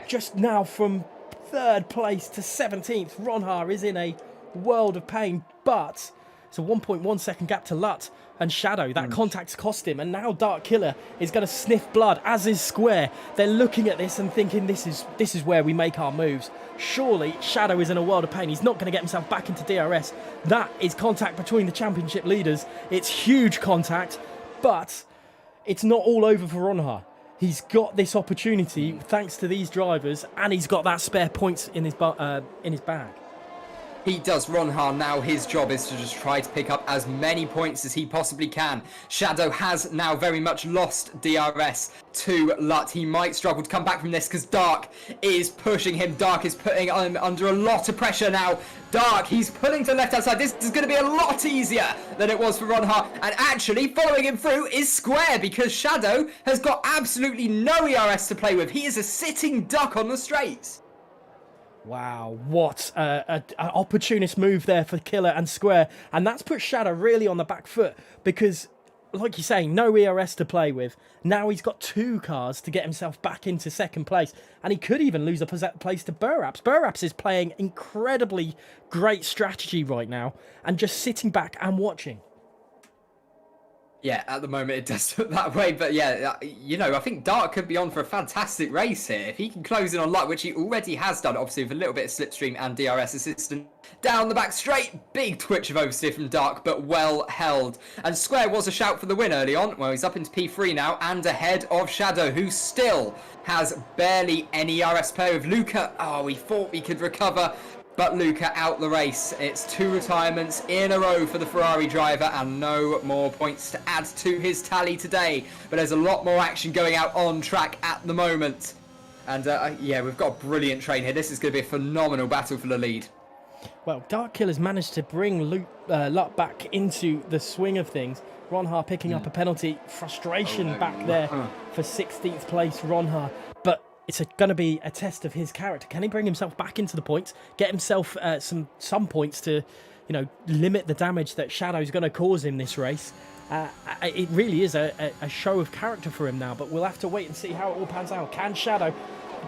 just now from 3rd place to 17th, Ron Hart is in a world of pain, but it's a 1.1 second gap to Lut and Shadow. That contact's cost him, and now Dark Killer is going to sniff blood, as is Square. They're looking at this and thinking this is where we make our moves. Surely Shadow is in a world of pain. He's not going to get himself back into DRS. That is contact between the championship leaders. It's huge contact, but it's not all over for Ron Hart. He's got this opportunity thanks to these drivers, and he's got that spare points in his bag. He does. Ron Hart now, his job is to just try to pick up as many points as he possibly can. Shadow has now very much lost DRS to Lut. He might struggle to come back from this because Dark is pushing him. Dark is putting him under a lot of pressure now. Dark, he's pulling to the left-hand side. This is going to be a lot easier than it was for Ron Hart. And actually, following him through is Square, because Shadow has got absolutely no ERS to play with. He is a sitting duck on the straights. Wow, what an opportunist move there for Killer and Square. And that's put Shadow really on the back foot because, like you're saying, no ERS to play with. Now he's got 2 cars to get himself back into 2nd place. And he could even lose a place to Burraps. Burraps is playing incredibly great strategy right now and just sitting back and watching. Yeah, at the moment it does look that way, but yeah, I think Dark could be on for a fantastic race here. If he can close in on luck, which he already has done, obviously with a little bit of slipstream and DRS assistance. Down the back straight, big twitch of oversteer from Dark, but well held. And Square was a shout for the win early on. Well, he's up into P3 now and ahead of Shadow, who still has barely any RS play with Luca. Oh, we thought we could recover. But Luca out the race. It's 2 retirements in a row for the Ferrari driver and no more points to add to his tally today. But there's a lot more action going out on track at the moment. And yeah, we've got a brilliant train here. This is going to be a phenomenal battle for the lead. Well, Dark Killer's managed to bring Luck back into the swing of things. Ronha picking up a penalty. Frustration back there for 16th place Ronha. But it's going to be a test of his character. Can he bring himself back into the points, get himself some points to, limit the damage that Shadow's going to cause him this race? It really is a show of character for him now, but we'll have to wait and see how it all pans out. Can Shadow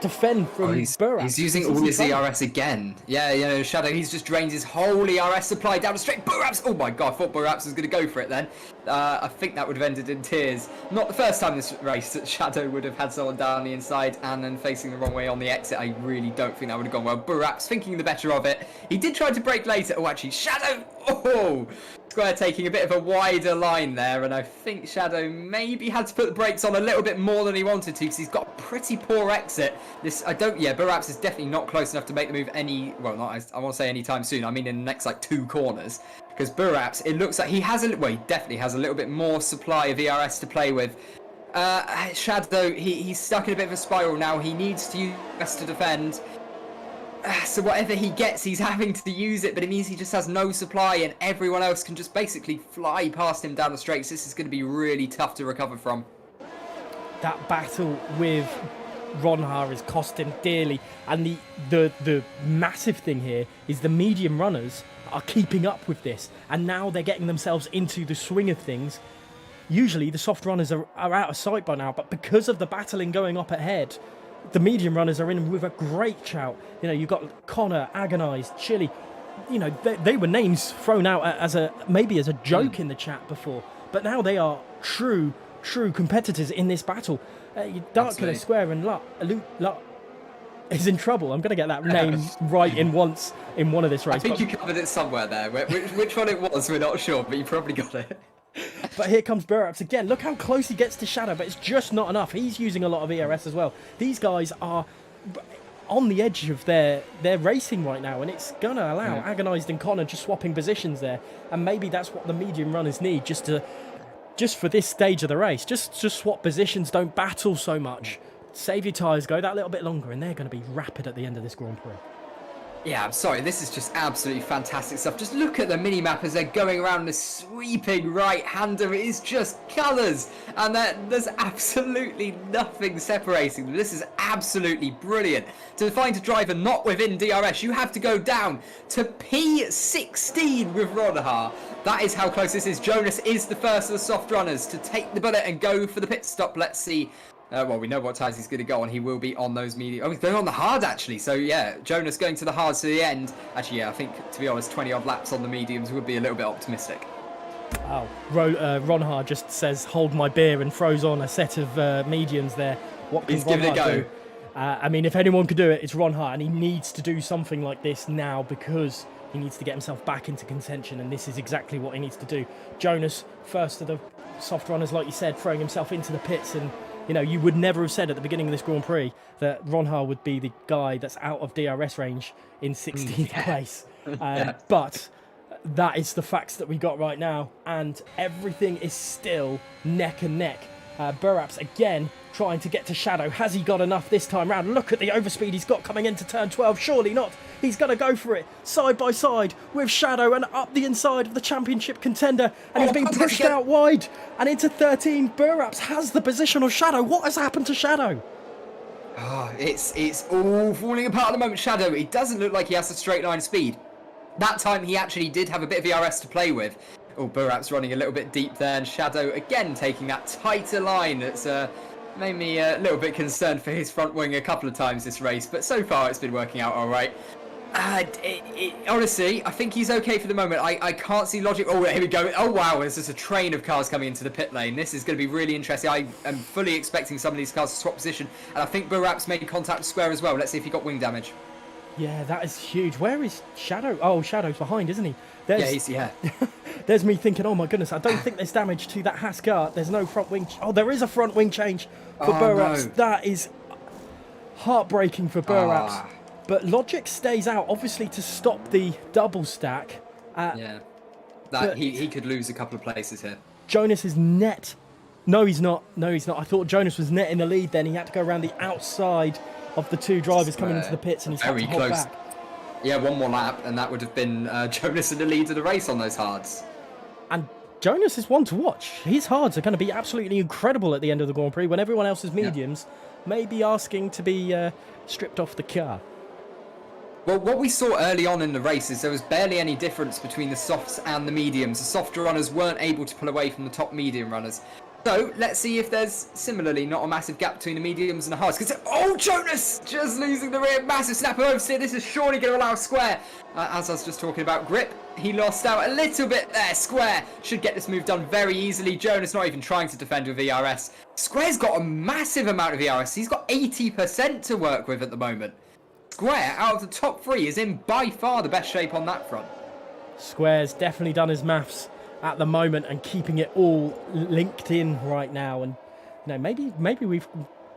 defend from Burak? He's using all his ERS again. Yeah, Shadow, he's just drained his whole ERS supply down the straight. Buraps! Oh my god, I thought Buraps was going to go for it then. I think that would have ended in tears. Not the first time this race that Shadow would have had someone down the inside and then facing the wrong way on the exit. I really don't think that would have gone well. Buraps thinking the better of it. He did try to brake later. Oh, actually, Shadow! Oh! Square taking a bit of a wider line there, and I think Shadow maybe had to put the brakes on a little bit more than he wanted to because he's got a pretty poor exit. Buraps is definitely not close enough to make the move I won't say anytime soon. I mean in the next 2 corners, because Buraps, it looks like he definitely has a little bit more supply of ERS to play with. Shadow, he's stuck in a bit of a spiral now. He needs to use ERS to defend. So whatever he gets, he's having to use it, but it means he just has no supply and everyone else can just basically fly past him down the straights. This is going to be really tough to recover from. That battle with Ronha is costing dearly, and the massive thing here is the medium runners are keeping up with this, and now they're getting themselves into the swing of things. Usually the soft runners are out of sight by now, but because of the battling going up ahead, the medium runners are in with a great shout. You've got Connor, Agonized, Chili. They were names thrown out as a joke in the chat before, but now they are true competitors in this battle. Dark Killer, Square, and Luck is in trouble. I'm going to get that name right in one of this race. I think you covered it somewhere there. Which one it was, we're not sure, but you probably got it. But here comes Buraps again. Look how close he gets to Shadow, but it's just not enough. He's using a lot of ERS as well. These guys are on the edge of their racing right now, and it's going to allow Agonized and Connor just swapping positions there. And maybe that's what the medium runners need, just for this stage of the race. Just swap positions, don't battle so much. Save your tyres, go that little bit longer, and they're going to be rapid at the end of this Grand Prix. Yeah, I'm sorry, this is just absolutely fantastic stuff. Just look at the mini-map as they're going around this sweeping right-hander. It is just colours, and there's absolutely nothing separating them. This is absolutely brilliant. To find a driver not within DRS, you have to go down to P16 with Ronha. That is how close this is. Jonas is the first of the soft runners to take the bullet and go for the pit stop. Let's see. We know what tyres he's going to go on. He will be on those medium. Oh, he's going on the hard, actually. So, yeah, Jonas going to the hards to the end. Actually, yeah, I think, to be honest, 20-odd laps on the mediums would be a little bit optimistic. Wow. Ronha just says, hold my beer, and throws on a set of mediums there. What can He's giving it a go. Do? If anyone could do it, it's Ronha, and he needs to do something like this now because he needs to get himself back into contention, and this is exactly what he needs to do. Jonas, first of the soft runners, like you said, throwing himself into the pits, and you would never have said at the beginning of this Grand Prix that Ronha would be the guy that's out of DRS range in 16th place. But that is the facts that we got right now, and everything is still neck and neck. Buraps again trying to get to Shadow. Has he got enough this time round? Look at the overspeed he's got coming into turn 12. Surely not. He's going to go for it side by side with Shadow and up the inside of the championship contender. And he's being pushed out wide and into 13. Buraps has the position of Shadow. What has happened to Shadow? It's all falling apart at the moment. Shadow, he doesn't look like he has a straight line speed. That time he actually did have a bit of ERS to play with. Oh, Buraps running a little bit deep there, and Shadow again taking that tighter line. It's made me a little bit concerned for his front wing a couple of times this race, but so far it's been working out all right. Honestly, I think he's okay for the moment. I can't see logic. Oh, here we go. Oh, wow. There's just a train of cars coming into the pit lane. This is going to be really interesting. I am fully expecting some of these cars to swap position. And I think Burap's made contact with Square as well. Let's see if he got wing damage. Yeah, that is huge. Where is Shadow? Oh, Shadow's behind, isn't he? Yeah. There's me thinking, oh my goodness, I don't think there's damage to that Haas car. There's no front wing. Oh, there is a front wing change for Burap's. No. That is heartbreaking for Burap's. But Logic stays out, obviously, to stop the double stack. He could lose a couple of places here. Jonas is net. No, he's not. I thought Jonas was net in the lead then. He had to go around the outside of the two drivers coming into the pits, and he's had to hold back. Yeah, one more lap, and that would have been Jonas in the lead of the race on those hards. And Jonas is one to watch. His hards are going to be absolutely incredible at the end of the Grand Prix when everyone else's mediums may be asking to be stripped off the car. Well, what we saw early on in the race is there was barely any difference between the softs and the mediums. The softer runners weren't able to pull away from the top medium runners. So, let's see if there's, similarly, not a massive gap between the mediums and the hards. Oh, Jonas! Just losing the rear. Massive snap of oversteer. This is surely going to allow Square. As I was just talking about grip, he lost out a little bit there. Square should get this move done very easily. Jonas not even trying to defend with ERS. Square's got a massive amount of ERS. He's got 80% to work with at the moment. Square, out of the top three, is in by far the best shape on that front. Square's definitely done his maths at the moment and keeping it all linked in right now. And maybe we've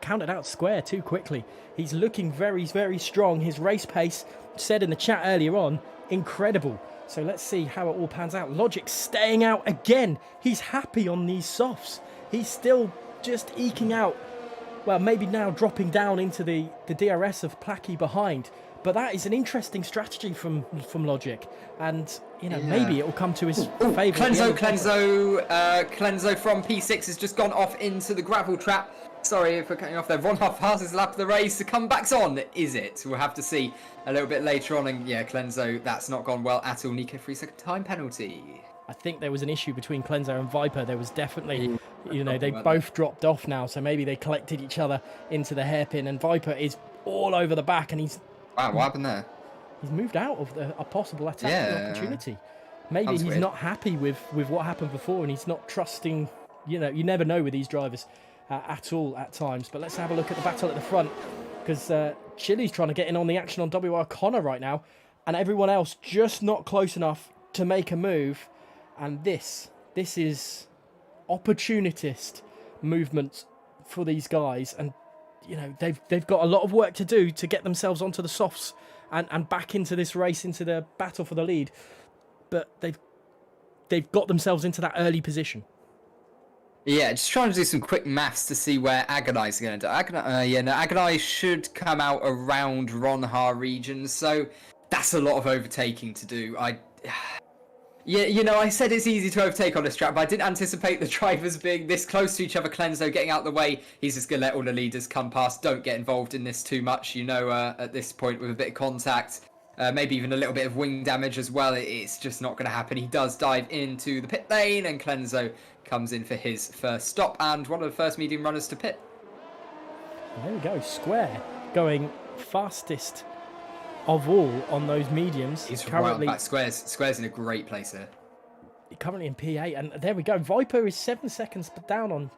counted out Square too quickly. He's looking very, very strong. His race pace, said in the chat earlier on, incredible. So let's see how it all pans out. Logic staying out again. He's happy on these softs. He's still just eking out. Well, maybe now dropping down into the DRS of Placky behind. But that is an interesting strategy from Logic. And, maybe it will come to his favour. Clenzo from P6 has just gone off into the gravel trap. Sorry for cutting off there. Ron Huff passes lap of the race. The comeback's on, is it? We'll have to see a little bit later on. And yeah, Clenzo, that's not gone well at all. Nico, 3-second time penalty. I think there was an issue between Clenzo and Viper. There was definitely, they both dropped off now. So maybe they collected each other into the hairpin. And Viper is all over the back. And he's... Wow, what happened there? He's moved out of a possible attack opportunity. Maybe he's not happy with what happened before. And he's not trusting... you never know with these drivers at all at times. But let's have a look at the battle at the front. Because Chili's trying to get in on the action on WR Connor right now. And everyone else just not close enough to make a move. And this is opportunist movement for these guys, and they've got a lot of work to do to get themselves onto the softs and back into this race, into the battle for the lead. But they've got themselves into that early position. Yeah, just trying to do some quick maths to see where Agonize is going to do. Agonize should come out around Ronha region, so that's a lot of overtaking to do. Yeah, I said it's easy to overtake on this track, but I didn't anticipate the drivers being this close to each other. Clenzo getting out the way. He's just going to let all the leaders come past. Don't get involved in this too much, at this point with a bit of contact. Maybe even a little bit of wing damage as well. It's just not going to happen. He does dive into the pit lane, and Clenzo comes in for his first stop and one of the first medium runners to pit. There we go. Square going fastest of all on those mediums. He's currently back. Square's in a great place here. Currently in P8, and there we go. Viper is 7 seconds down on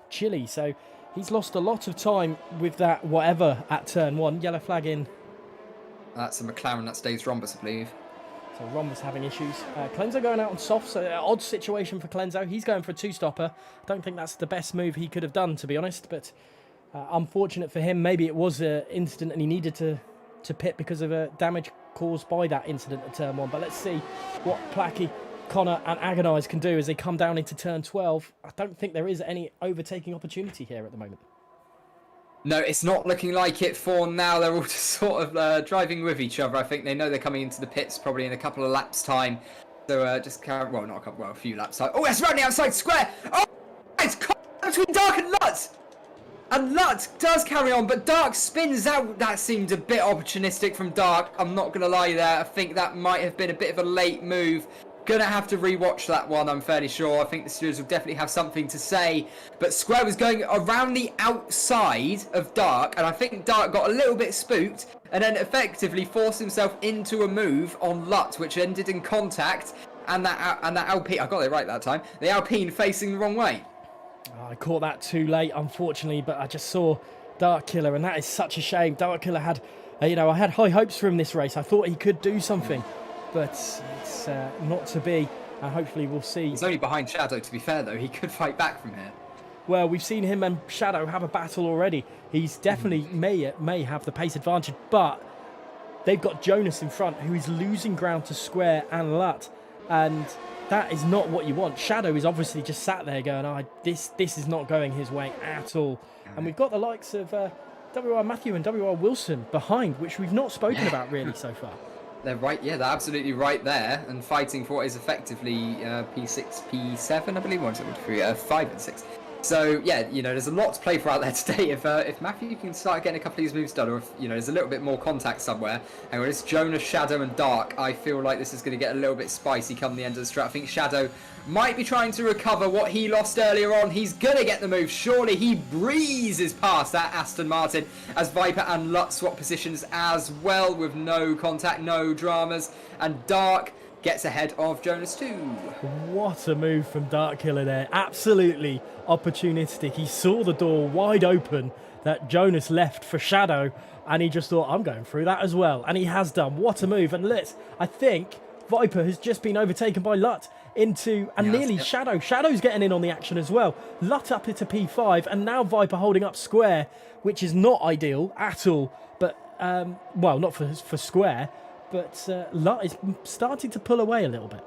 Chili, so he's lost a lot of time with that whatever at turn 1. Yellow flag in. That's a McLaren, that stays Rhombus, I believe. So Rhombus having issues. Clenzo going out on soft, so odd situation for Clenzo. He's going for a two-stopper. I don't think that's the best move he could have done, to be honest, but unfortunate for him. Maybe it was an incident and he needed to pit because of a damage caused by that incident at turn 1. But let's see what Placky, Connor and Agonize can do as they come down into turn 12. I don't think there is any overtaking opportunity here at the moment. No, it's not looking like it for now. They're all just sort of driving with each other. I think they know they're coming into the pits probably in a couple of laps time. So just carry, well, not a couple, well, a few laps time. Oh, that's right, the outside square. Oh, it's between Dark and Lutz. And Lutz does carry on, but Dark spins out. That seemed a bit opportunistic from Dark. I'm not going to lie there. I think that might have been a bit of a late move. Gonna have to rewatch that one, I'm fairly sure. I think the studios will definitely have something to say. But Square was going around the outside of Dark, and I think Dark got a little bit spooked and then effectively force himself into a move on Lut, which ended in contact, and that Alpine, I got it right that time, the Alpine facing the wrong way. I caught that too late, unfortunately, but I just saw Dark Killer, and that is such a shame. Dark Killer had, I had high hopes for him this race. I thought he could do something, but it's not to be. And hopefully we'll see. He's only behind Shadow, to be fair, though. He could fight back from here. Well, we've seen him and Shadow have a battle already. He's definitely may have the pace advantage, but they've got Jonas in front, who is losing ground to Square and Lut, and that is not what you want. Shadow is obviously just sat there going, this is not going his way at all. And we've got the likes of WR Matthew and WR Wilson behind, which we've not spoken about really so far. They're right, yeah, they're absolutely right there, and fighting for what is effectively P6, P7, I believe, 1, 2, 3, 5 and 6. So yeah, there's a lot to play for out there today. If Matthew can start getting a couple of these moves done, or if there's a little bit more contact somewhere, and when it's Jonas, Shadow, and Dark, I feel like this is going to get a little bit spicy come the end of the strat. I think Shadow might be trying to recover what he lost earlier on. He's gonna get the move. Surely he breezes past that Aston Martin as Viper and Lut swap positions as well with no contact, no dramas, and Dark gets ahead of Jonas too. What a move from Dark Killer there. Absolutely opportunistic. He saw the door wide open that Jonas left for Shadow, and he just thought, I'm going through that as well. And he has done. What a move. And I think Viper has just been overtaken by Lut into, and nearly Shadow. Shadow's getting in on the action as well. Lut up into P5, and now Viper holding up Square, which is not ideal at all. But, well, not for Square. But Lut is starting to pull away a little bit.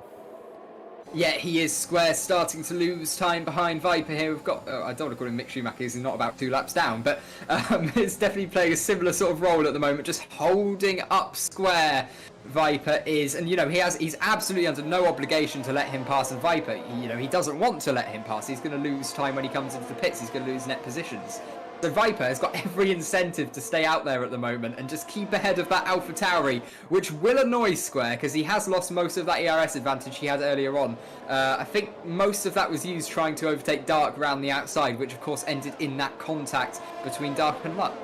Yeah, he is. Square starting to lose time behind Viper here. We've got, I don't want to call him Mick Schumacher, he's not about 2 laps down, but it's definitely playing a similar sort of role at the moment, just holding up Square. Viper is, and he's absolutely under no obligation to let him pass, and Viper, he doesn't want to let him pass. He's going to lose time when he comes into the pits. He's going to lose net positions. So Viper has got every incentive to stay out there at the moment and just keep ahead of that Alpha Tauri, which will annoy Square because he has lost most of that ERS advantage he had earlier on. I think most of that was used trying to overtake Dark around the outside, which of course ended in that contact between Dark and Lut.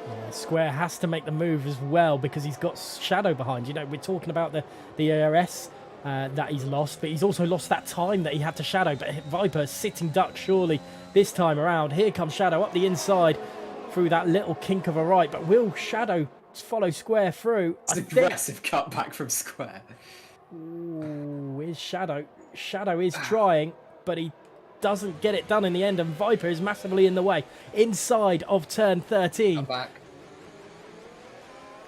Yeah, Square has to make the move as well because he's got Shadow behind. We're talking about the ERS that he's lost, but he's also lost that time that he had to Shadow. But Viper sitting duck surely this time around. Here comes Shadow up the inside through that little kink of a right, but will Shadow follow Square through? It's an aggressive cutback from Square. Ooh, is Shadow. Shadow is trying, but he doesn't get it done in the end, and Viper is massively in the way. Inside of turn 13.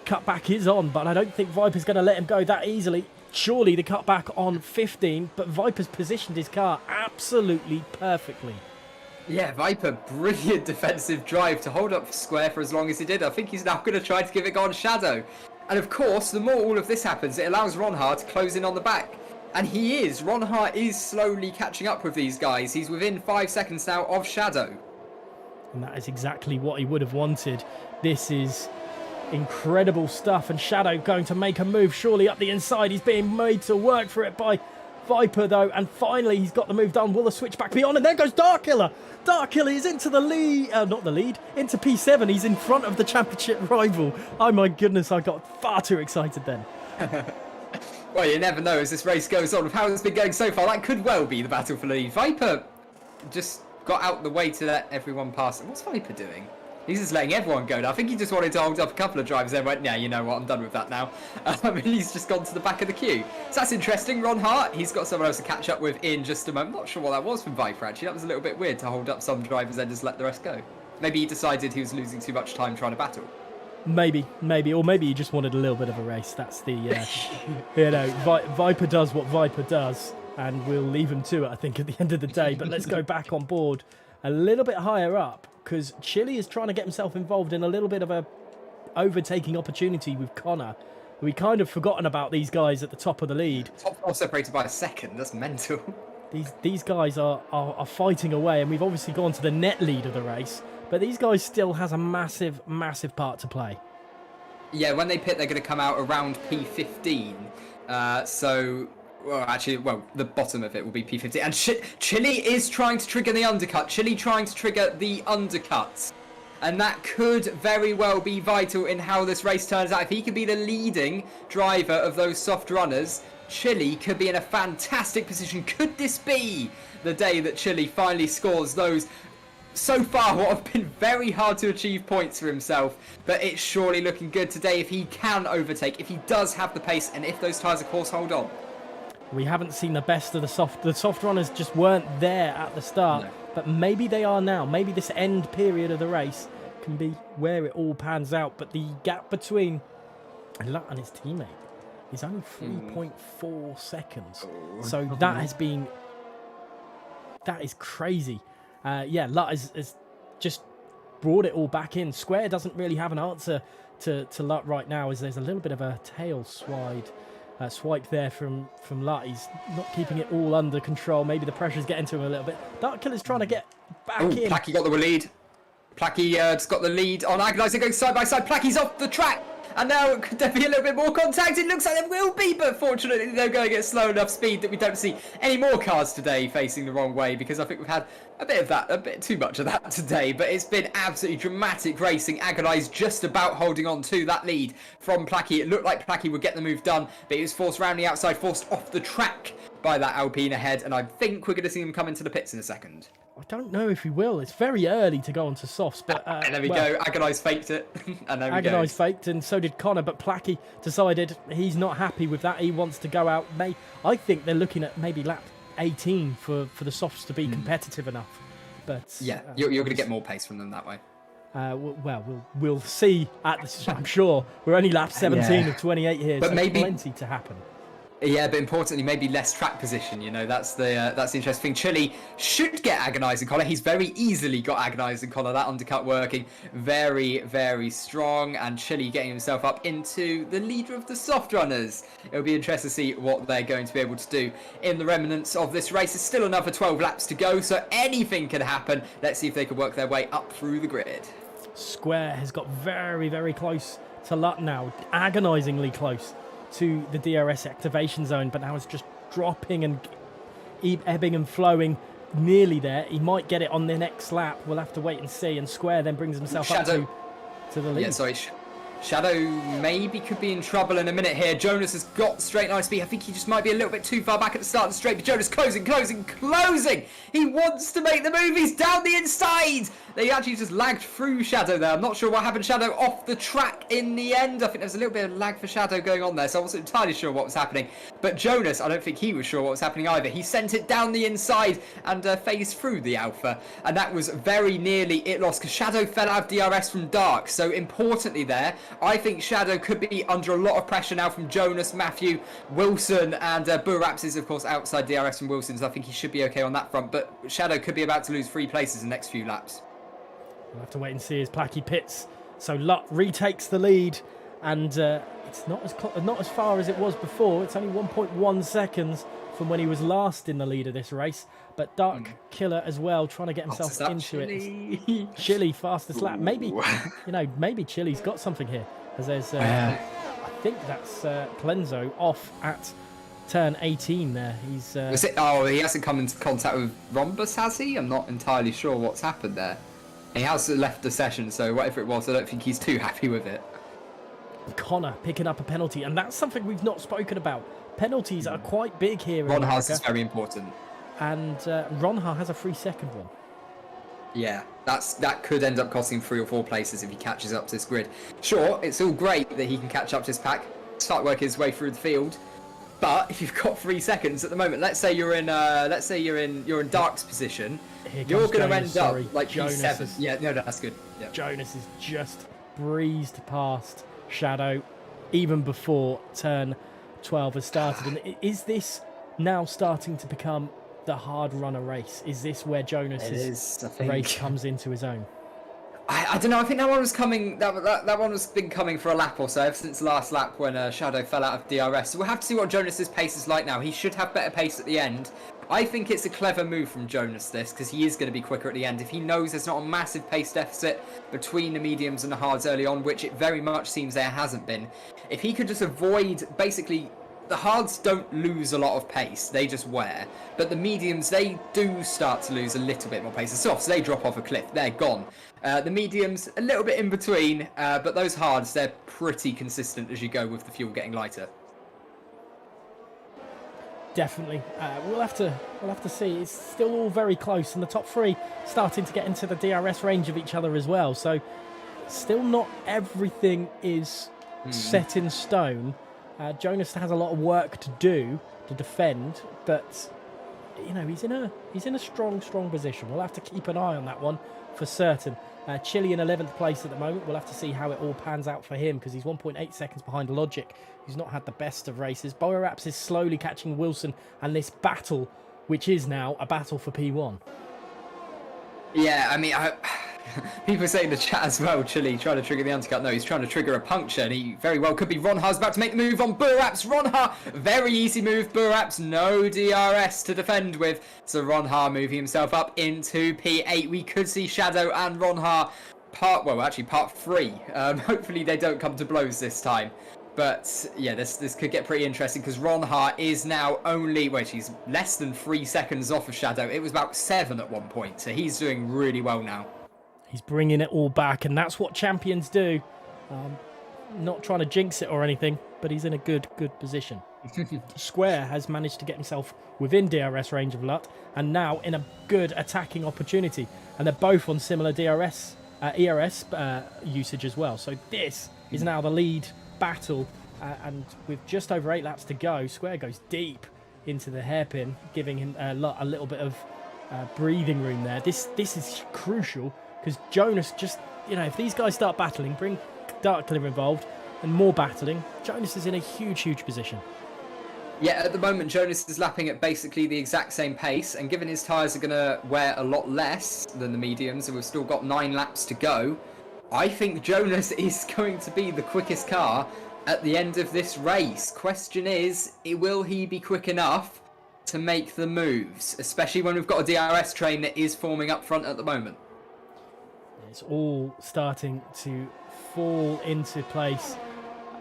Cutback is on, but I don't think Viper's going to let him go that easily. Surely the cutback on 15, but Viper's positioned his car absolutely perfectly. Yeah, Viper, brilliant defensive drive to hold up Square for as long as he did. I think he's now going to try to give it go on Shadow. And of course, the more all of this happens, it allows Ronhard to close in on the back. And he is. Ronhard is slowly catching up with these guys. He's within 5 seconds now of Shadow. And that is exactly what he would have wanted. This is incredible stuff. And Shadow going to make a move surely up the inside. He's being made to work for it by Viper though, and finally he's got the move done. Will the switch back beyond, and there goes Dark Killer. Dark Killer is into the lead, not the lead, into P7. He's in front of the championship rival. Oh my goodness, I got far too excited then. Well, you never know as this race goes on. With how it's been going so far, that could well be the battle for the lead. Viper just got out the way to let everyone pass. What's Viper doing? He's just letting everyone go now. I think he just wanted to hold up a couple of drivers, then went, yeah, you know what, I'm done with that now. He's just gone to the back of the queue. So that's interesting. Ron Hart, he's got someone else to catch up with in just a moment. Not sure what that was from Viper, actually. That was a little bit weird to hold up some drivers and just let the rest go. Maybe he decided he was losing too much time trying to battle. Maybe, or maybe he just wanted a little bit of a race. That's the, Viper does what Viper does, and we'll leave him to it, I think, at the end of the day. But let's go back on board a little bit higher up, because Chile is trying to get himself involved in a little bit of a overtaking opportunity with Connor. We kind of forgotten about these guys at the top of the lead. Top 4 separated by a second. That's mental. These guys are fighting away, and we've obviously gone to the net lead of the race. But these guys still has a massive, massive part to play. Yeah, when they pit, they're going to come out around P15. The bottom of it will be P15. And Chile is trying to trigger the undercut. Chile trying to trigger the undercut. And that could very well be vital in how this race turns out. If he could be the leading driver of those soft runners, Chile could be in a fantastic position. Could this be the day that Chile finally scores those, so far, what have been very hard to achieve points for himself? But it's surely looking good today if he can overtake, if he does have the pace, and if those tyres, of course, hold on. We haven't seen the best of the soft. The soft runners just weren't there at the start, No. but maybe they are now. Maybe this end period of the race can be where it all pans out. But the gap between Lut and his teammate is only 3.4 seconds. So that is crazy. Lut has just brought it all back in. Square doesn't really have an answer to Lut right now, as there's a little bit of a tail swipe there from Lut. He's not keeping it all under control. Maybe the pressure's getting to him a little bit. Dark Killer's trying to get back in. Placky got the lead. Placky just got the lead on Agonizer, going side by side. Placky's off the track. And now could there be a little bit more contact? It looks like there will be, but fortunately they're going at slow enough speed that we don't see any more cars today facing the wrong way, because I think we've had a bit too much of that today. But it's been absolutely dramatic racing. Agonize just about holding on to that lead from Placky. It looked like Placky would get the move done, but he was forced round the outside, forced off the track by that Alpine ahead, and I think we're going to see him come into the pits in a second. I don't know if he will. It's very early to go onto softs, but and there we go. Agonize faked it, and there we go. Agonize faked, and so did Connor. But Placky decided he's not happy with that. He wants to go out. I think they're looking at maybe lap 18 for the softs to be competitive enough. But yeah, you're going to get more pace from them that way. We'll see. I'm sure we're only lap 17 of 28 here, but so maybe plenty to happen. Yeah, but importantly, maybe less track position. You know, that's the interesting thing. Chile should get agonising collar. He's very easily got agonising collar. That undercut working very, very strong, and Chile getting himself up into the leader of the soft runners. It'll be interesting to see what they're going to be able to do in the remnants of this race. There's still another 12 laps to go, so anything can happen. Let's see if they can work their way up through the grid. Square has got very, very close to Lut now, agonisingly close to the DRS activation zone, but now it's just dropping and ebbing and flowing nearly there. He might get it on the next lap. We'll have to wait and see. And Square then brings himself up to the lead. Yeah, sorry. Shadow maybe could be in trouble in a minute here. Jonas has got straight line speed. I think he just might be a little bit too far back at the start of the straight. But Jonas closing. He wants to make the move. He's down the inside. They actually just lagged through Shadow there. I'm not sure what happened. Shadow off the track in the end. I think there was a little bit of lag for Shadow going on there, so I wasn't entirely sure what was happening. But Jonas, I don't think he was sure what was happening either. He sent it down the inside and phased through the Alpha. And that was very nearly it lost, because Shadow fell out of DRS from Dark. So importantly there, I think Shadow could be under a lot of pressure now from Jonas, Matthew, Wilson, and Buraps is, of course, outside DRS from Wilson, so I think he should be okay on that front. But Shadow could be about to lose 3 places in the next few laps. We'll have to wait and see as Placky pits. So Lut retakes the lead, and it's not as far as it was before. It's only 1.1 seconds from when he was last in the lead of this race. But Dark Killer as well, trying to get himself into it. Chile fastest lap. Maybe Chile's got something here. As there's, I think that's Clenzo off at turn 18 there. He's. He hasn't come into contact with Rhombus, has he? I'm not entirely sure what's happened there. He has left the session, so whatever it was, I don't think he's too happy with it. Connor picking up a penalty, and that's something we've not spoken about. Penalties are quite big here in America. Ronha's is very important. And Ronha has a 3-second one. Yeah, that could end up costing 3 or 4 places if he catches up to this grid. Sure, it's all great that he can catch up to this pack, start working his way through the field. But if you've got 3 seconds at the moment, let's say you're in Dark's position, you're going to end up like P7. Yeah, no, that's good. Yeah. Jonas has just breezed past Shadow even before turn 12 has started. And is this now starting to become the hard runner race? Is this where Jonas's race comes into his own? I don't know. I think that one was coming. That one has been coming for a lap or so ever since the last lap when Shadow fell out of DRS. So we'll have to see what Jonas's pace is like now. He should have better pace at the end. I think it's a clever move from Jonas this, because he is going to be quicker at the end. If he knows there's not a massive pace deficit between the mediums and the hards early on, which it very much seems there hasn't been. If he could just avoid basically the hards don't lose a lot of pace, they just wear. But the mediums, they do start to lose a little bit more pace. The softs, they drop off a cliff, they're gone. The mediums, a little bit in between, but those hards, they're pretty consistent as you go with the fuel getting lighter. Definitely. We'll have to see. It's still all very close, and the top three starting to get into the DRS range of each other as well. So still not everything is set in stone. Jonas has a lot of work to do to defend, but you know, he's in a strong position. We'll have to keep an eye on that one for certain. Chile in 11th place at the moment. We'll have to see how it all pans out for him because he's 1.8 seconds behind Logic, who's not had the best of races. Boeraps is slowly catching Wilson, and this battle, which is now a battle for P1. Yeah, I mean, people say in the chat as well, Chile trying to trigger the undercut. No, he's trying to trigger a puncture, and he very well could be. Ronha's about to make the move on Boeraps. Ronha, very easy move. Boeraps, no DRS to defend with. So Ronha moving himself up into P8. We could see Shadow and Ronha part 3. Hopefully they don't come to blows this time. But yeah, this could get pretty interesting because Ronha is now only, he's less than 3 seconds off of Shadow. It was about 7 at one point, so he's doing really well now. He's bringing it all back, and that's what champions do. Not trying to jinx it or anything, but he's in a good position. Square has managed to get himself within DRS range of Lut, and now in a good attacking opportunity. And they're both on similar ERS usage as well. So this is now the lead battle, and with just over 8 laps to go, Square goes deep into the hairpin, giving him a little bit of breathing room there. This is crucial because Jonas just, if these guys start battling, bring Darkkiller involved and more battling, Jonas is in a huge position. Yeah, at the moment Jonas is lapping at basically the exact same pace, and given his tyres are going to wear a lot less than the mediums, and we've still got 9 laps to go, I think Jonas is going to be the quickest car at the end of this race. Question is, will he be quick enough to make the moves, especially when we've got a DRS train that is forming up front at the moment? It's all starting to fall into place.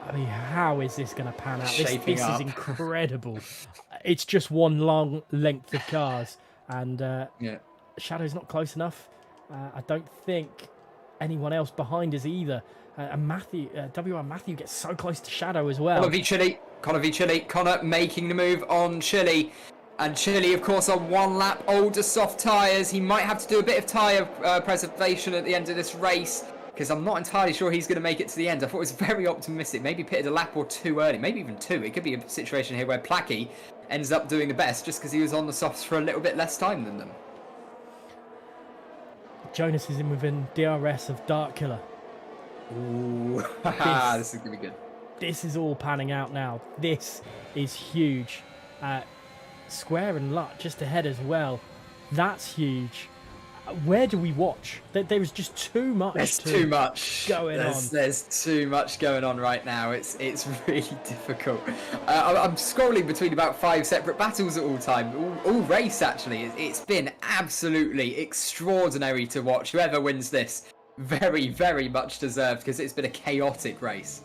I mean, how is this going to pan out? This is incredible. It's just one long length of cars, and Shadow's not close enough. I don't think anyone else behind us either. And Matthew, WR Matthew gets so close to Shadow as well. Connor v Chile. Connor making the move on Chile. And Chile, of course, on 1 lap, older soft tyres. He might have to do a bit of tyre preservation at the end of this race, because I'm not entirely sure he's going to make it to the end. I thought it was very optimistic. Maybe pitted a lap or 2 early, maybe even 2. It could be a situation here where Placky ends up doing the best just because he was on the softs for a little bit less time than them. Jonas is in within DRS of Darkkiller. Ooh, this is going to be good. This is all panning out now. This is huge. Square and Lut just ahead as well. That's huge. Where do we watch? There is just too much. There's too much going on. There's too much going on right now. It's really difficult. I'm scrolling between about 5 separate battles at all time, all race actually. It's been absolutely extraordinary to watch. Whoever wins this, very much deserved, because it's been a chaotic race.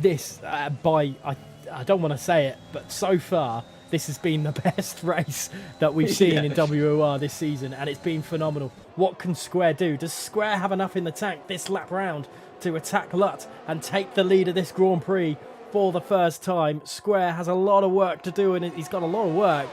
This I don't want to say it, but so far this has been the best race that we've seen in WOR this season, and it's been phenomenal. What can Square do? Does Square have enough in the tank this lap round to attack Lut and take the lead of this Grand Prix for the first time? Square has a lot of work to do, and he's got a lot of work.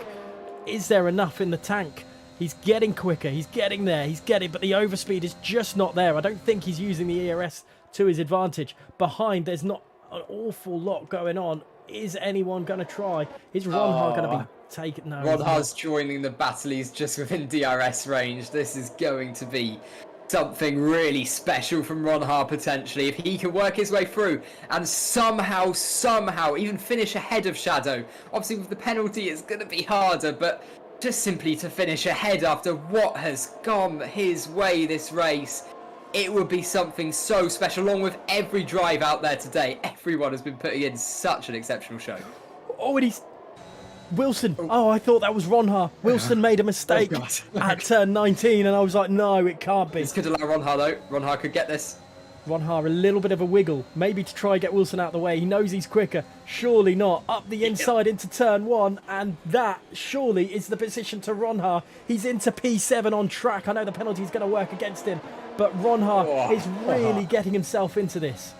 Is there enough in the tank? He's getting quicker, he's getting there, but the overspeed is just not there. I don't think he's using the ERS to his advantage. Behind, there's not an awful lot going on. Is anyone going to try? Is Ronha going to be taken? No. Ronha's joining the battle. He's just within DRS range. This is going to be something really special from Ronha potentially. If he can work his way through and somehow even finish ahead of Shadow. Obviously with the penalty it's going to be harder, but just simply to finish ahead after what has gone his way this race, it would be something so special. Along with every drive out there today, everyone has been putting in such an exceptional show. Oh, and he's Wilson. Oh, I thought that was Ronha. Wilson made a mistake at turn 19, and I was like, no, it can't be. This could allow Ronha though. Ronha could get this. Ronha a little bit of a wiggle, maybe to try and get Wilson out of the way. He knows he's quicker. Surely not. Up the inside into turn 1, and that surely is the position to Ronha. He's into P7 on track. I know the penalty is going to work against him, but Ronha is really getting himself into this.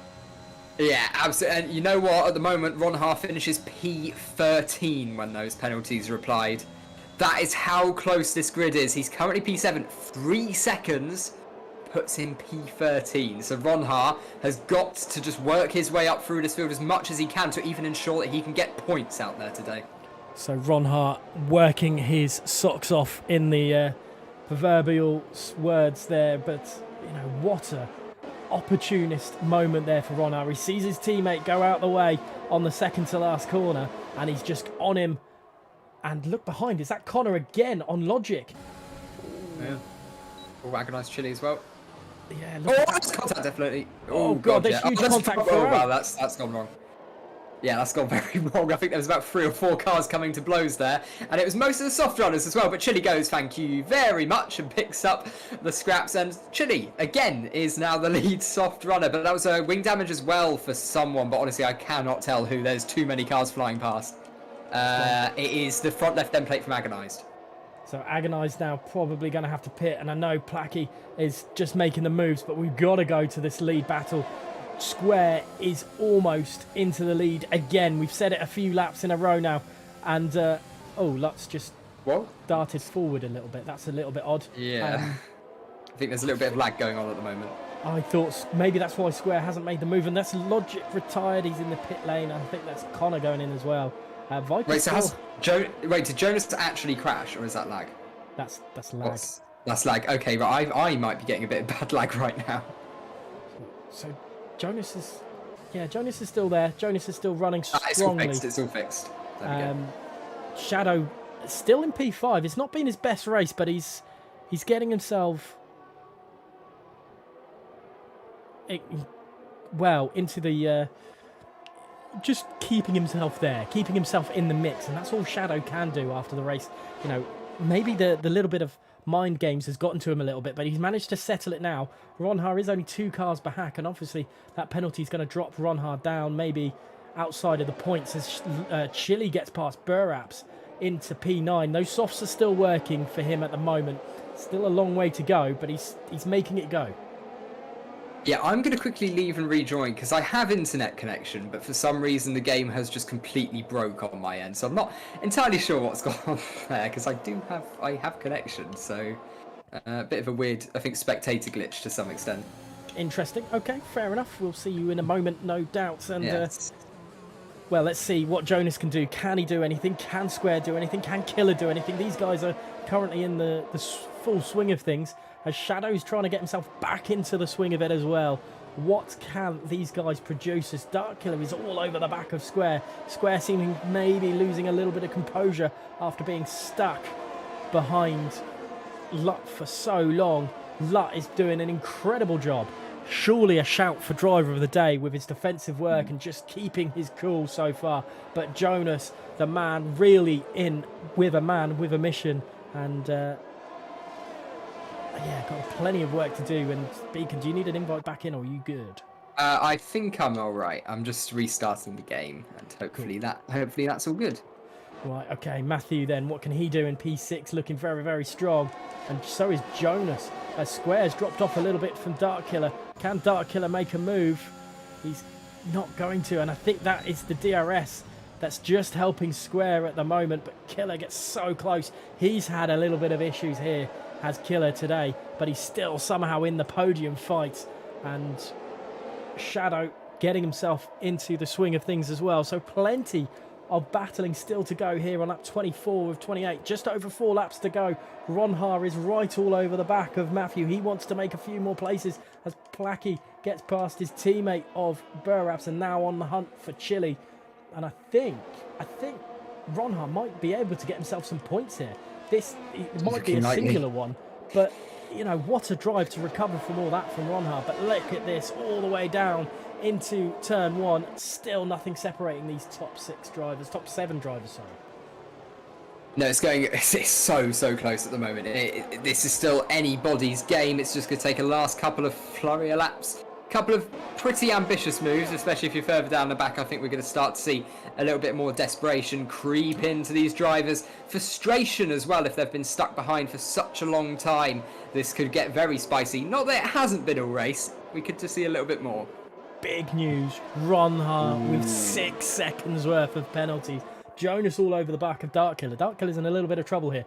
Yeah, absolutely. And you know what? At the moment, Ronha finishes P13 when those penalties are applied. That is how close this grid is. He's currently P7, 3 seconds puts him P13. So Ronha has got to just work his way up through this field as much as he can to even ensure that he can get points out there today. So Ronha working his socks off in the proverbial words there, but you know, what a opportunist moment there for Ronha. He sees his teammate go out the way on the second to last corner, and he's just on him. And look behind, is that Connor again on Logic? Yeah. Oh, agonised Chile as well. Yeah. Oh, that's contact definitely. Oh god, there's huge contact for wow, that's gone wrong. Yeah, that's gone very wrong. I think there was about 3 or 4 cars coming to blows there, and it was most of the soft runners as well. But Chile goes, thank you very much, and picks up the scraps. And Chile again is now the lead soft runner. But that was a wing damage as well for someone. But honestly, I cannot tell who. There's too many cars flying past. It is the front left end plate from Agonised. So Agonised now probably going to have to pit, and I know Placky is just making the moves, but we've got to go to this lead battle. Square is almost into the lead again. We've said it a few laps in a row now, and Lutz just darted forward a little bit. That's a little bit odd. Yeah, I think there's a little bit of lag going on at the moment. I thought maybe that's why Square hasn't made the move, and that's Logic retired. He's in the pit lane. I think that's Connor going in as well. Wait, so did Jonas actually crash, or is that lag? That's lag. That's lag. Okay, but I might be getting a bit of bad lag right now. So Jonas is still there. Jonas is still running strongly. It's all fixed. There we go. Shadow still in P5. It's not been his best race, but he's getting himself into the just keeping himself there, keeping himself in the mix, and that's all Shadow can do after the race. You know, maybe the little bit of mind games has gotten to him a little bit, but he's managed to settle it now. Ronha is only 2 cars back, and obviously that penalty is going to drop Ronha down maybe outside of the points as Chile gets past Burraps into P9. Those softs are still working for him at the moment. Still a long way to go, but he's making it go. Yeah, I'm going to quickly leave and rejoin because I have internet connection, but for some reason the game has just completely broke on my end. So I'm not entirely sure what's gone on there because I have connection. So a bit of a weird, I think, spectator glitch to some extent. Interesting. Okay, fair enough. We'll see you in a moment, no doubt. And yes. Well, let's see what Jonas can do. Can he do anything? Can Square do anything? Can Killer do anything? These guys are currently in the full swing of things, as Shadow's trying to get himself back into the swing of it as well. What can these guys produce as Dark Killer is all over the back of Square? Square seeming maybe losing a little bit of composure after being stuck behind Lut for so long. Lut is doing an incredible job. Surely a shout for driver of the day with his defensive work and just keeping his cool so far. But Jonas, the man really in with a mission, and got plenty of work to do. And Beacon, do you need an invite back in, or are you good? I think I'm all right. I'm just restarting the game, and hopefully that's all good. Right, okay, Matthew then, what can he do in P6? Looking very, very strong. And so is Jonas. Square's dropped off a little bit from Dark Killer. Can Dark Killer make a move? He's not going to, and I think that is the DRS that's just helping Square at the moment, but Killer gets so close. He's had a little bit of issues here, has Killer today, but he's still somehow in the podium fight. And Shadow getting himself into the swing of things as well. So plenty of battling still to go here on lap 24 of 28. Just over 4 laps to go. Ronha is right all over the back of Matthew. He wants to make a few more places as Placky gets past his teammate of Burraps and now on the hunt for Chile. And I think Ronha might be able to get himself some points here. It might be a singular one, but you know, what a drive to recover from all that from Ronha. But look at this, all the way down into turn 1, still nothing separating these top 7 drivers, sorry. No, it's so close at the moment. This is still anybody's game. It's just going to take a last couple of flurry of laps Couple of pretty ambitious moves, especially if you're further down the back. I think we're going to start to see a little bit more desperation creep into these drivers. Frustration as well if they've been stuck behind for such a long time. This could get very spicy. Not that it hasn't been all race. We could just see a little bit more. Big news. Ronha with 6 seconds worth of penalties. Jonas all over the back of Darkkiller. Darkkiller's in a little bit of trouble here.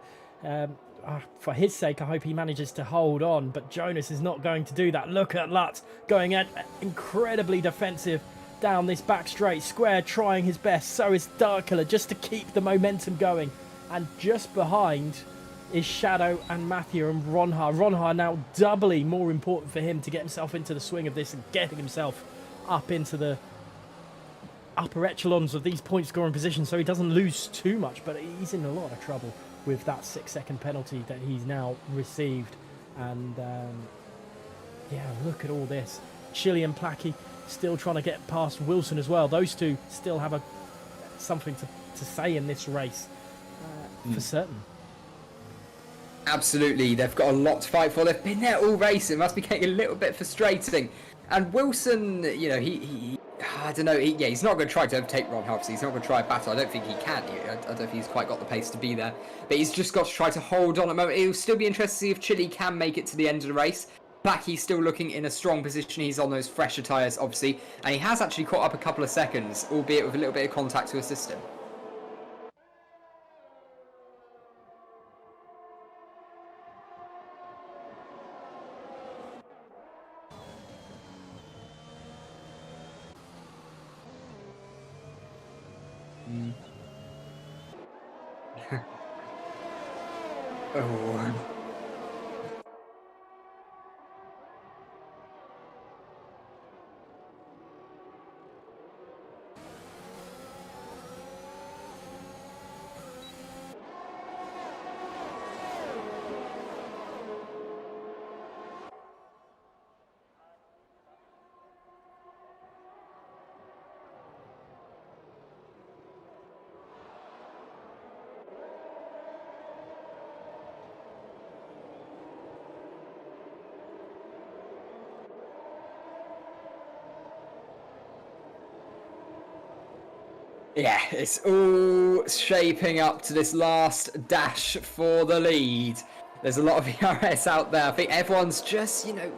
For his sake, I hope he manages to hold on, but Jonas is not going to do that. Look at Lutz going at incredibly defensive down this back straight. Square trying his best, so is Darkkiller, just to keep the momentum going. And just behind is Shadow and Matthew and Ronha. Ronha now doubly more important for him to get himself into the swing of this and getting himself up into the upper echelons of these point scoring positions so he doesn't lose too much, but he's in a lot of trouble with that 6-second penalty that he's now received. And yeah, look at all this. Chile and Placky still trying to get past Wilson as well. Those two still have something to say in this race for certain. Absolutely, they've got a lot to fight for. They've been there all race. It must be getting a little bit frustrating. And Wilson, you know, he I don't know. He's not going to try to overtake Ron. Obviously, he's not going to try a battle. I don't think he can. I don't think he's quite got the pace to be there. But he's just got to try to hold on at the moment. It'll still be interesting to see if Chile can make it to the end of the race. Blacky's still looking in a strong position. He's on those fresher tyres, obviously. And he has actually caught up a couple of seconds, albeit with a little bit of contact to assist him. Oh. Yeah, it's all shaping up to this last dash for the lead. There's a lot of ERS out there. I think everyone's just, you know,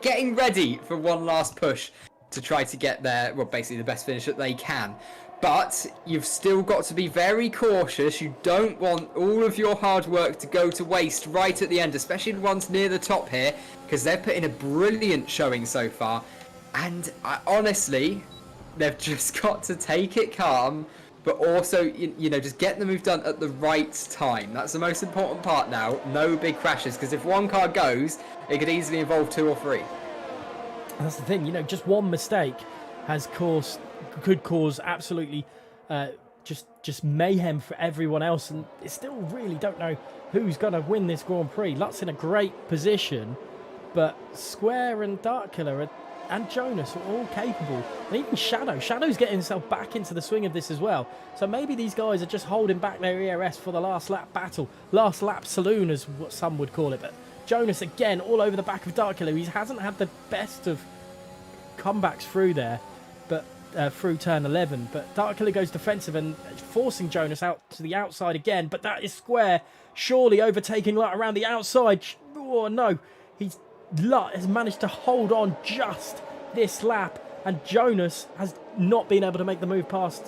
getting ready for one last push to try to get their, well, basically the best finish that they can. But you've still got to be very cautious. You don't want all of your hard work to go to waste right at the end, especially the ones near the top here, because they're putting a brilliant showing so far. And honestly, they've just got to take it calm, but also, you know, just get the move done at the right time. That's the most important part now. No big crashes, because if one car goes, it could easily involve 2 or 3. That's the thing, you know, just one mistake could cause absolutely just mayhem for everyone else, and they still really don't know who's going to win this Grand Prix. Lutz in a great position, but Square and Darkkiller and Jonas are all capable. And even Shadow's getting himself back into the swing of this as well. So maybe these guys are just holding back their ERS for the last lap battle. Last lap saloon, as what some would call it. But Jonas, again, all over the back of Darkkiller. He hasn't had the best of comebacks through there, but through turn 11. But Darkkiller goes defensive and forcing Jonas out to the outside again. But that is Square surely overtaking Lut around the outside. Oh, no. Lut has managed to hold on just this lap, and Jonas has not been able to make the move past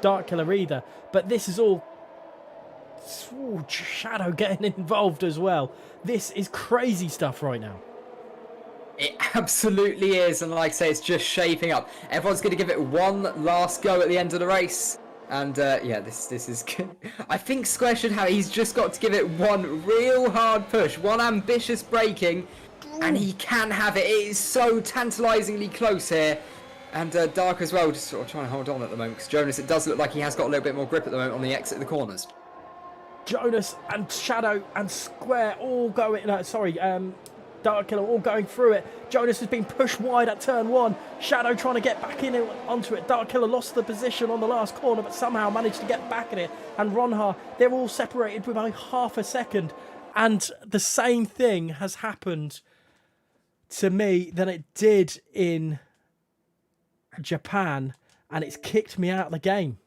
Darkkiller either. But this is all Shadow getting involved as well. This is crazy stuff right now. It absolutely is, and like I say, it's just shaping up. Everyone's going to give it one last go at the end of the race. And yeah, this is good. I think Square should have, he's just got to give it one real hard push, one ambitious braking, and he can have it. It is so tantalisingly close here. And Dark as well, just sort of trying to hold on at the moment, because Jonas, it does look like he has got a little bit more grip at the moment on the exit of the corners. Jonas and Shadow and Square all going, Darkkiller all going through it. Jonas has been pushed wide at turn 1. Shadow trying to get back in onto it. Darkkiller lost the position on the last corner, but somehow managed to get back in it. And Ronha, they're all separated by half a second. And the same thing has happened to me than it did in Japan, and it's kicked me out of the game.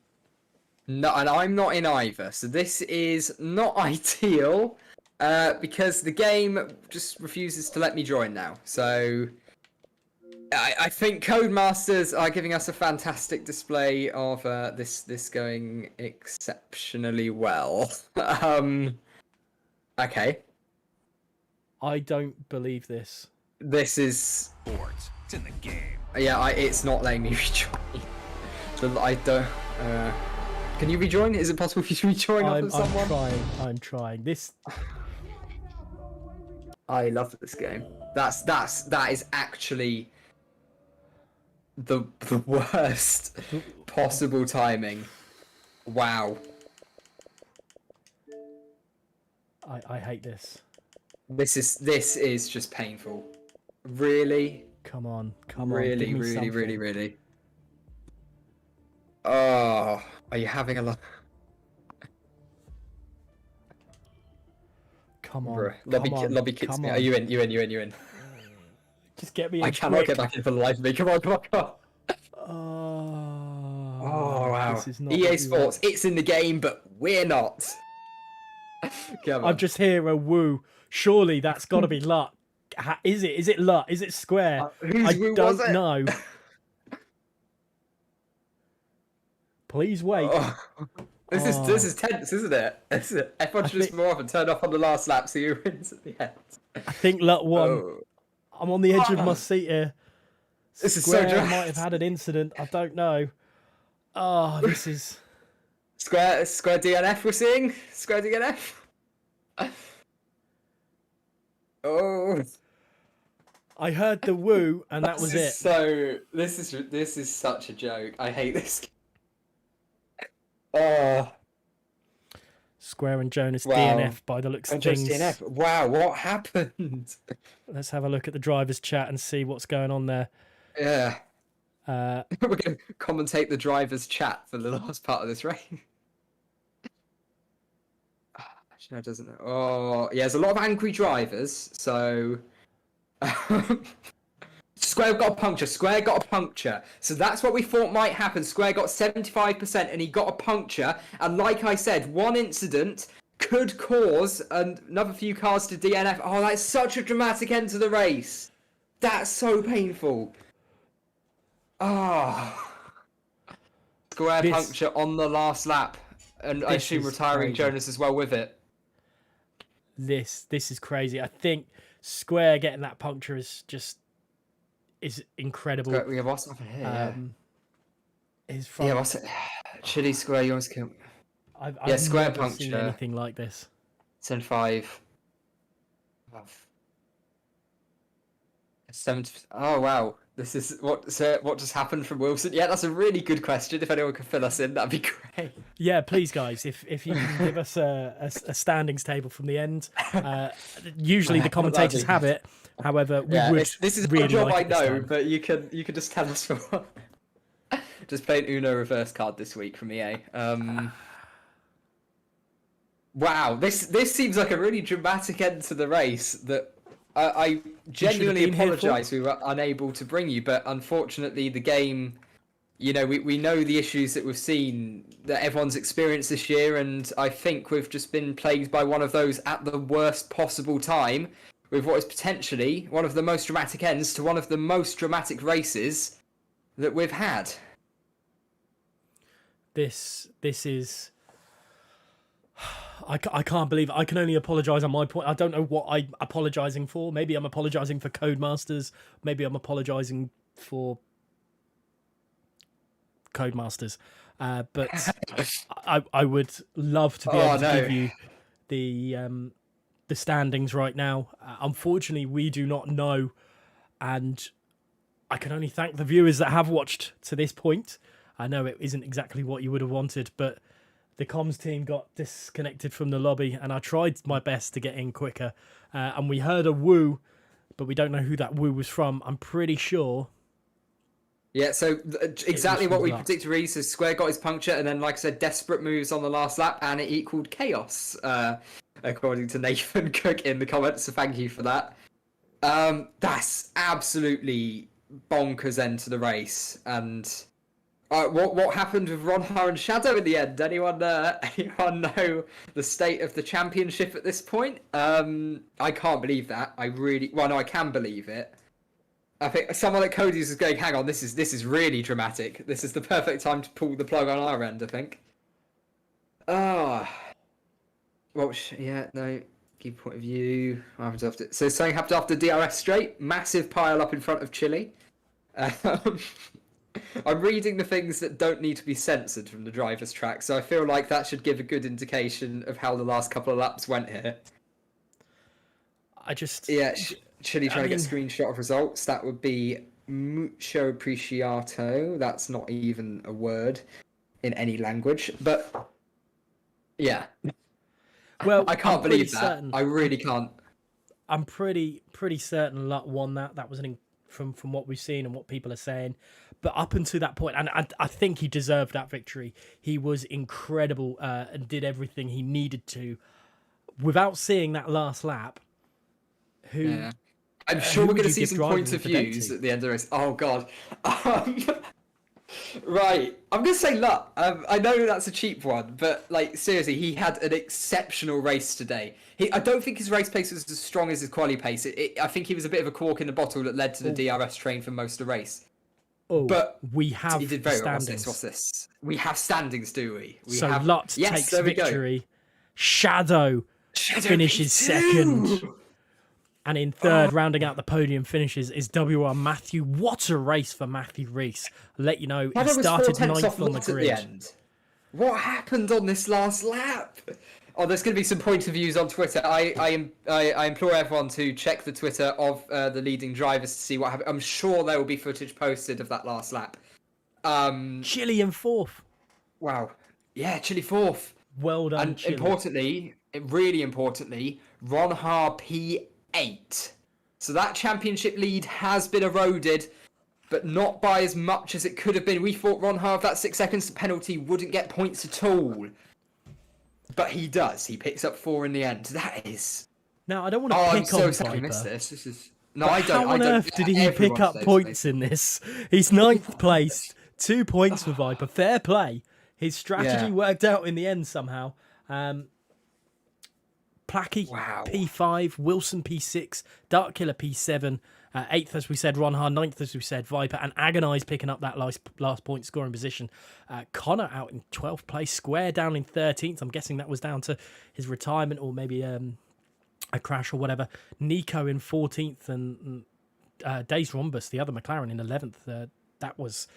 No, and I'm not in either, so this is not ideal, because the game just refuses to let me join now. So I think Codemasters are giving us a fantastic display of this going exceptionally well. Okay. I don't believe this. This is Sports. It's in the game. yeah. It's not letting me rejoin. So I don't. Can you rejoin? Is it possible for you to rejoin I'm someone? I'm trying. This. I love this game. That is actually the worst possible timing. Wow. I hate this. This is just painful. Really? Come on. Give Really, me really, something. really, really. Oh, are you having a lot? Come on. Bruh, lobby kicks come me. on. Are you in? You in? Just get me in I cannot quick. get back in for the life of me. Come on. Oh, Oh wow. This is not EA what we Sports, it's in the game, but we're not. Come on. I'm just hear a woo. Surely that's got to be luck. Is it? Is it luck? Is it square? Whose I woo don't was it? know. Please wait. Oh. This is tense, isn't it? Everyone should just more often turn off on the last lap so you wins at the end. I think luck won. Oh. I'm on the edge of my seat here. This is so Square dramatic. might have had an incident. I don't know. Oh, this is. Square DNF we're seeing? Square DNF? Oh. I heard the woo, and that was it. This is such a joke. I hate this game. Oh. Square and Jonas Wow. DNF by the looks of And just things. DNF. Wow, what happened? Let's have a look at the drivers' chat and see what's going on there. Yeah. Uh, We're going to commentate the driver's chat for the last part of this race. Actually, no, it doesn't. Oh, yeah, there's a lot of angry drivers, so. Square got a puncture. Square got a puncture. So that's what we thought might happen. Square got 75% and he got a puncture. And like I said, one incident could cause another few cars to DNF. Oh, that's such a dramatic end to the race. That's so painful. Oh. Square puncture on the last lap. And I assume retiring crazy. Jonas as well with it. This is crazy. I think Square getting that puncture is incredible. Yeah, what's happened here? His front, Yeah, what's it? Chili Square, you almost killed me. I've Square never seen puncture. anything like this. 10-5. 7. Oh wow, this is what just happened from Wilson. Yeah, that's a really good question. If anyone could fill us in, that'd be great. Yeah, please, guys, if you can give us a standings table from the end. Usually the commentators have it. However, we would this is really a job like it I this know, time. but you can just tell us for just playing Uno reverse card this week from EA. Wow, this seems like a really dramatic end to the race that I genuinely been here for. apologise we were unable to bring you, but unfortunately the game, you know, we know the issues that we've seen that everyone's experienced this year, and I think we've just been plagued by one of those at the worst possible time with what is potentially one of the most dramatic ends to one of the most dramatic races that we've had. This is. I can't believe it. I can only apologise on my point. I don't know what I'm apologising for. Maybe I'm apologising for Codemasters. Maybe I'm apologising for Codemasters. But I would love to be able to give you the standings right now. Unfortunately, we do not know, and I can only thank the viewers that have watched to this point. I know it isn't exactly what you would have wanted, but the comms team got disconnected from the lobby, and I tried my best to get in quicker. And we heard a woo, but we don't know who that woo was from. I'm pretty sure. Yeah, so exactly what we luck. predicted really. So Square got his puncture, and then, like I said, desperate moves on the last lap, and it equaled chaos, according to Nathan Cook in the comments, so thank you for that. That's absolutely bonkers end to the race. And what happened with Ronha and Shadow in the end? Anyone know the state of the championship at this point? I can't believe that. No, I can believe it. I think someone like Cody's is going, hang on, this is really dramatic. This is the perfect time to pull the plug on our end, I think. Well, yeah, no. Key point of view. So something happened after DRS straight. Massive pile up in front of Chile. I'm reading the things that don't need to be censored from the driver's track, so I feel like that should give a good indication of how the last couple of laps went here. Chile trying to get a screenshot of results. That would be mucho apreciato. That's not even a word in any language, but yeah. Well, I can't believe that. Certain. I really can't. I'm pretty certain Lutt won that. That was from what we've seen and what people are saying. But up until that point, and I think he deserved that victory. He was incredible and did everything he needed to. Without seeing that last lap, I'm sure we're going to see some points of views at the end of the race. Oh, God. Right. I'm going to say Lutt. I know that's a cheap one, but, like, seriously, he had an exceptional race today. I don't think his race pace was as strong as his quali pace. I think he was a bit of a cork in the bottle that led to the DRS train for most of the race. But we have he did very standings. Well. What's this? We have standings, do we? Lutt takes victory. Shadow finishes second. And in third, rounding out the podium finishes, is WR Matthew. What a race for Matthew Rees. I'll let you know, he started ninth on the grid. At the end. What happened on this last lap? Oh, there's going to be some point of views on Twitter. I implore everyone to check the Twitter of the leading drivers to see what happened. I'm sure there will be footage posted of that last lap. Chile in fourth. Wow. Yeah, Chile fourth. Well done, and Chile. really importantly, Ronha P8. So that championship lead has been eroded, but not by as much as it could have been. We thought Ronha, that 6 seconds penalty, wouldn't get points at all. But he does. He picks up 4 in the end. That is... Now, I don't want to pick on Viper. I missed this. This is... No, but I don't. How on earth did he pick up points in this? He's 9th placed, 2 points for Viper. Fair play. His strategy worked out in the end somehow. Placky P5, Wilson P6, Dark Killer P7, 8th as we said Ronha, 9th as we said Viper, and Agonize picking up that last point scoring position. Connor out in 12th place, Square down in 13th. I'm guessing that was down to his retirement or maybe a crash or whatever. Nico in 14th and Days Rhombus, the other McLaren, in 11th. That was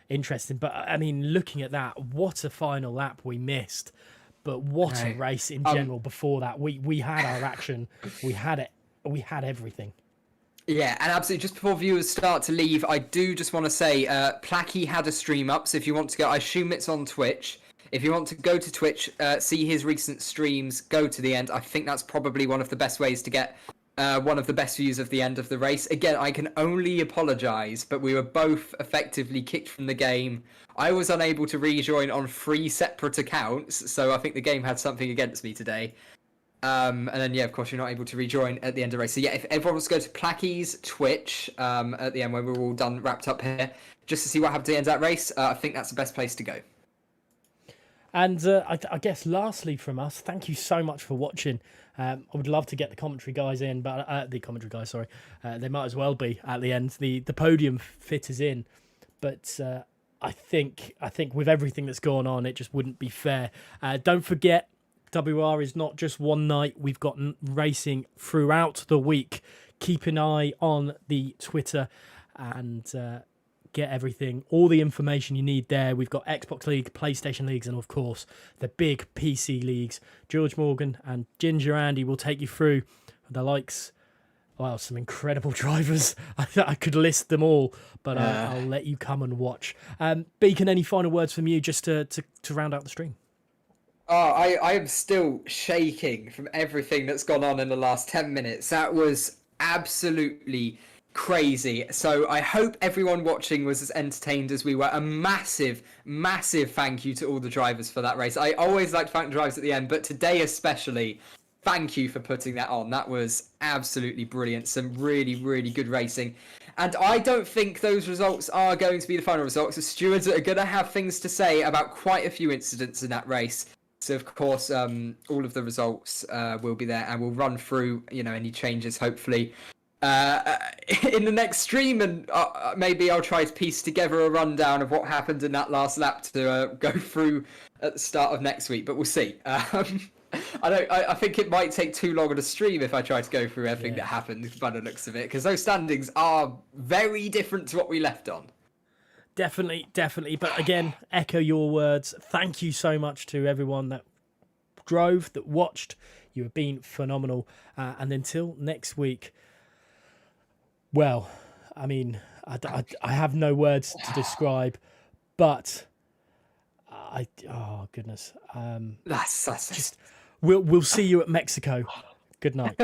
interesting. But I mean, looking at that, what a final lap we missed. But what a race in general before that. We had our action. We had it. We had everything. Yeah, and absolutely. Just before viewers start to leave, I do just want to say Placky had a stream up. So if you want to go, I assume it's on Twitch. If you want to go to Twitch, see his recent streams, go to the end. I think that's probably one of the best ways to get one of the best views of the end of the race. Again, I can only apologise, but we were both effectively kicked from the game. I was unable to rejoin on 3 separate accounts, so I think the game had something against me today. And then, yeah, of course, you're not able to rejoin at the end of the race. So, yeah, if everyone wants to go to Placky's Twitch at the end when we're all done, wrapped up here, just to see what happened at the end of that race, I think that's the best place to go. And I guess lastly from us, thank you so much for watching. I would love to get the commentary guys in, but they might as well be at the end. The podium fitters in, but I think with everything that's going on, it just wouldn't be fair. Don't forget, WR is not just one night. We've got racing throughout the week. Keep an eye on the Twitter and get everything, all the information you need there. We've got Xbox League, PlayStation Leagues, and of course the big PC leagues. George Morgan and Ginger Andy will take you through the likes. Well, some incredible drivers. I could list them all, but I'll let you come and watch. Beacon, any final words from you just to round out the stream? I am still shaking from everything that's gone on in the last 10 minutes. That was absolutely crazy. So I hope everyone watching was as entertained as we were. A massive thank you to all the drivers for that race. I always like to thank the drivers at the end, but today especially, thank you for putting that on. That was absolutely brilliant. Some really, really good racing. And I don't think those results are going to be the final results. The stewards are going to have things to say about quite a few incidents in that race. So, of course, all of the results will be there, and we'll run through, any changes, hopefully, in the next stream, and maybe I'll try to piece together a rundown of what happened in that last lap to go through at the start of next week, but we'll see. I think it might take too long on a stream if I try to go through everything that happened by the looks of it, because those standings are very different to what we left on. Definitely. But again, echo your words. Thank you so much to everyone that drove, that watched. You have been phenomenal. And until next week, well, I mean, I have no words to describe, but oh goodness. That's we'll see you at Mexico. Good night.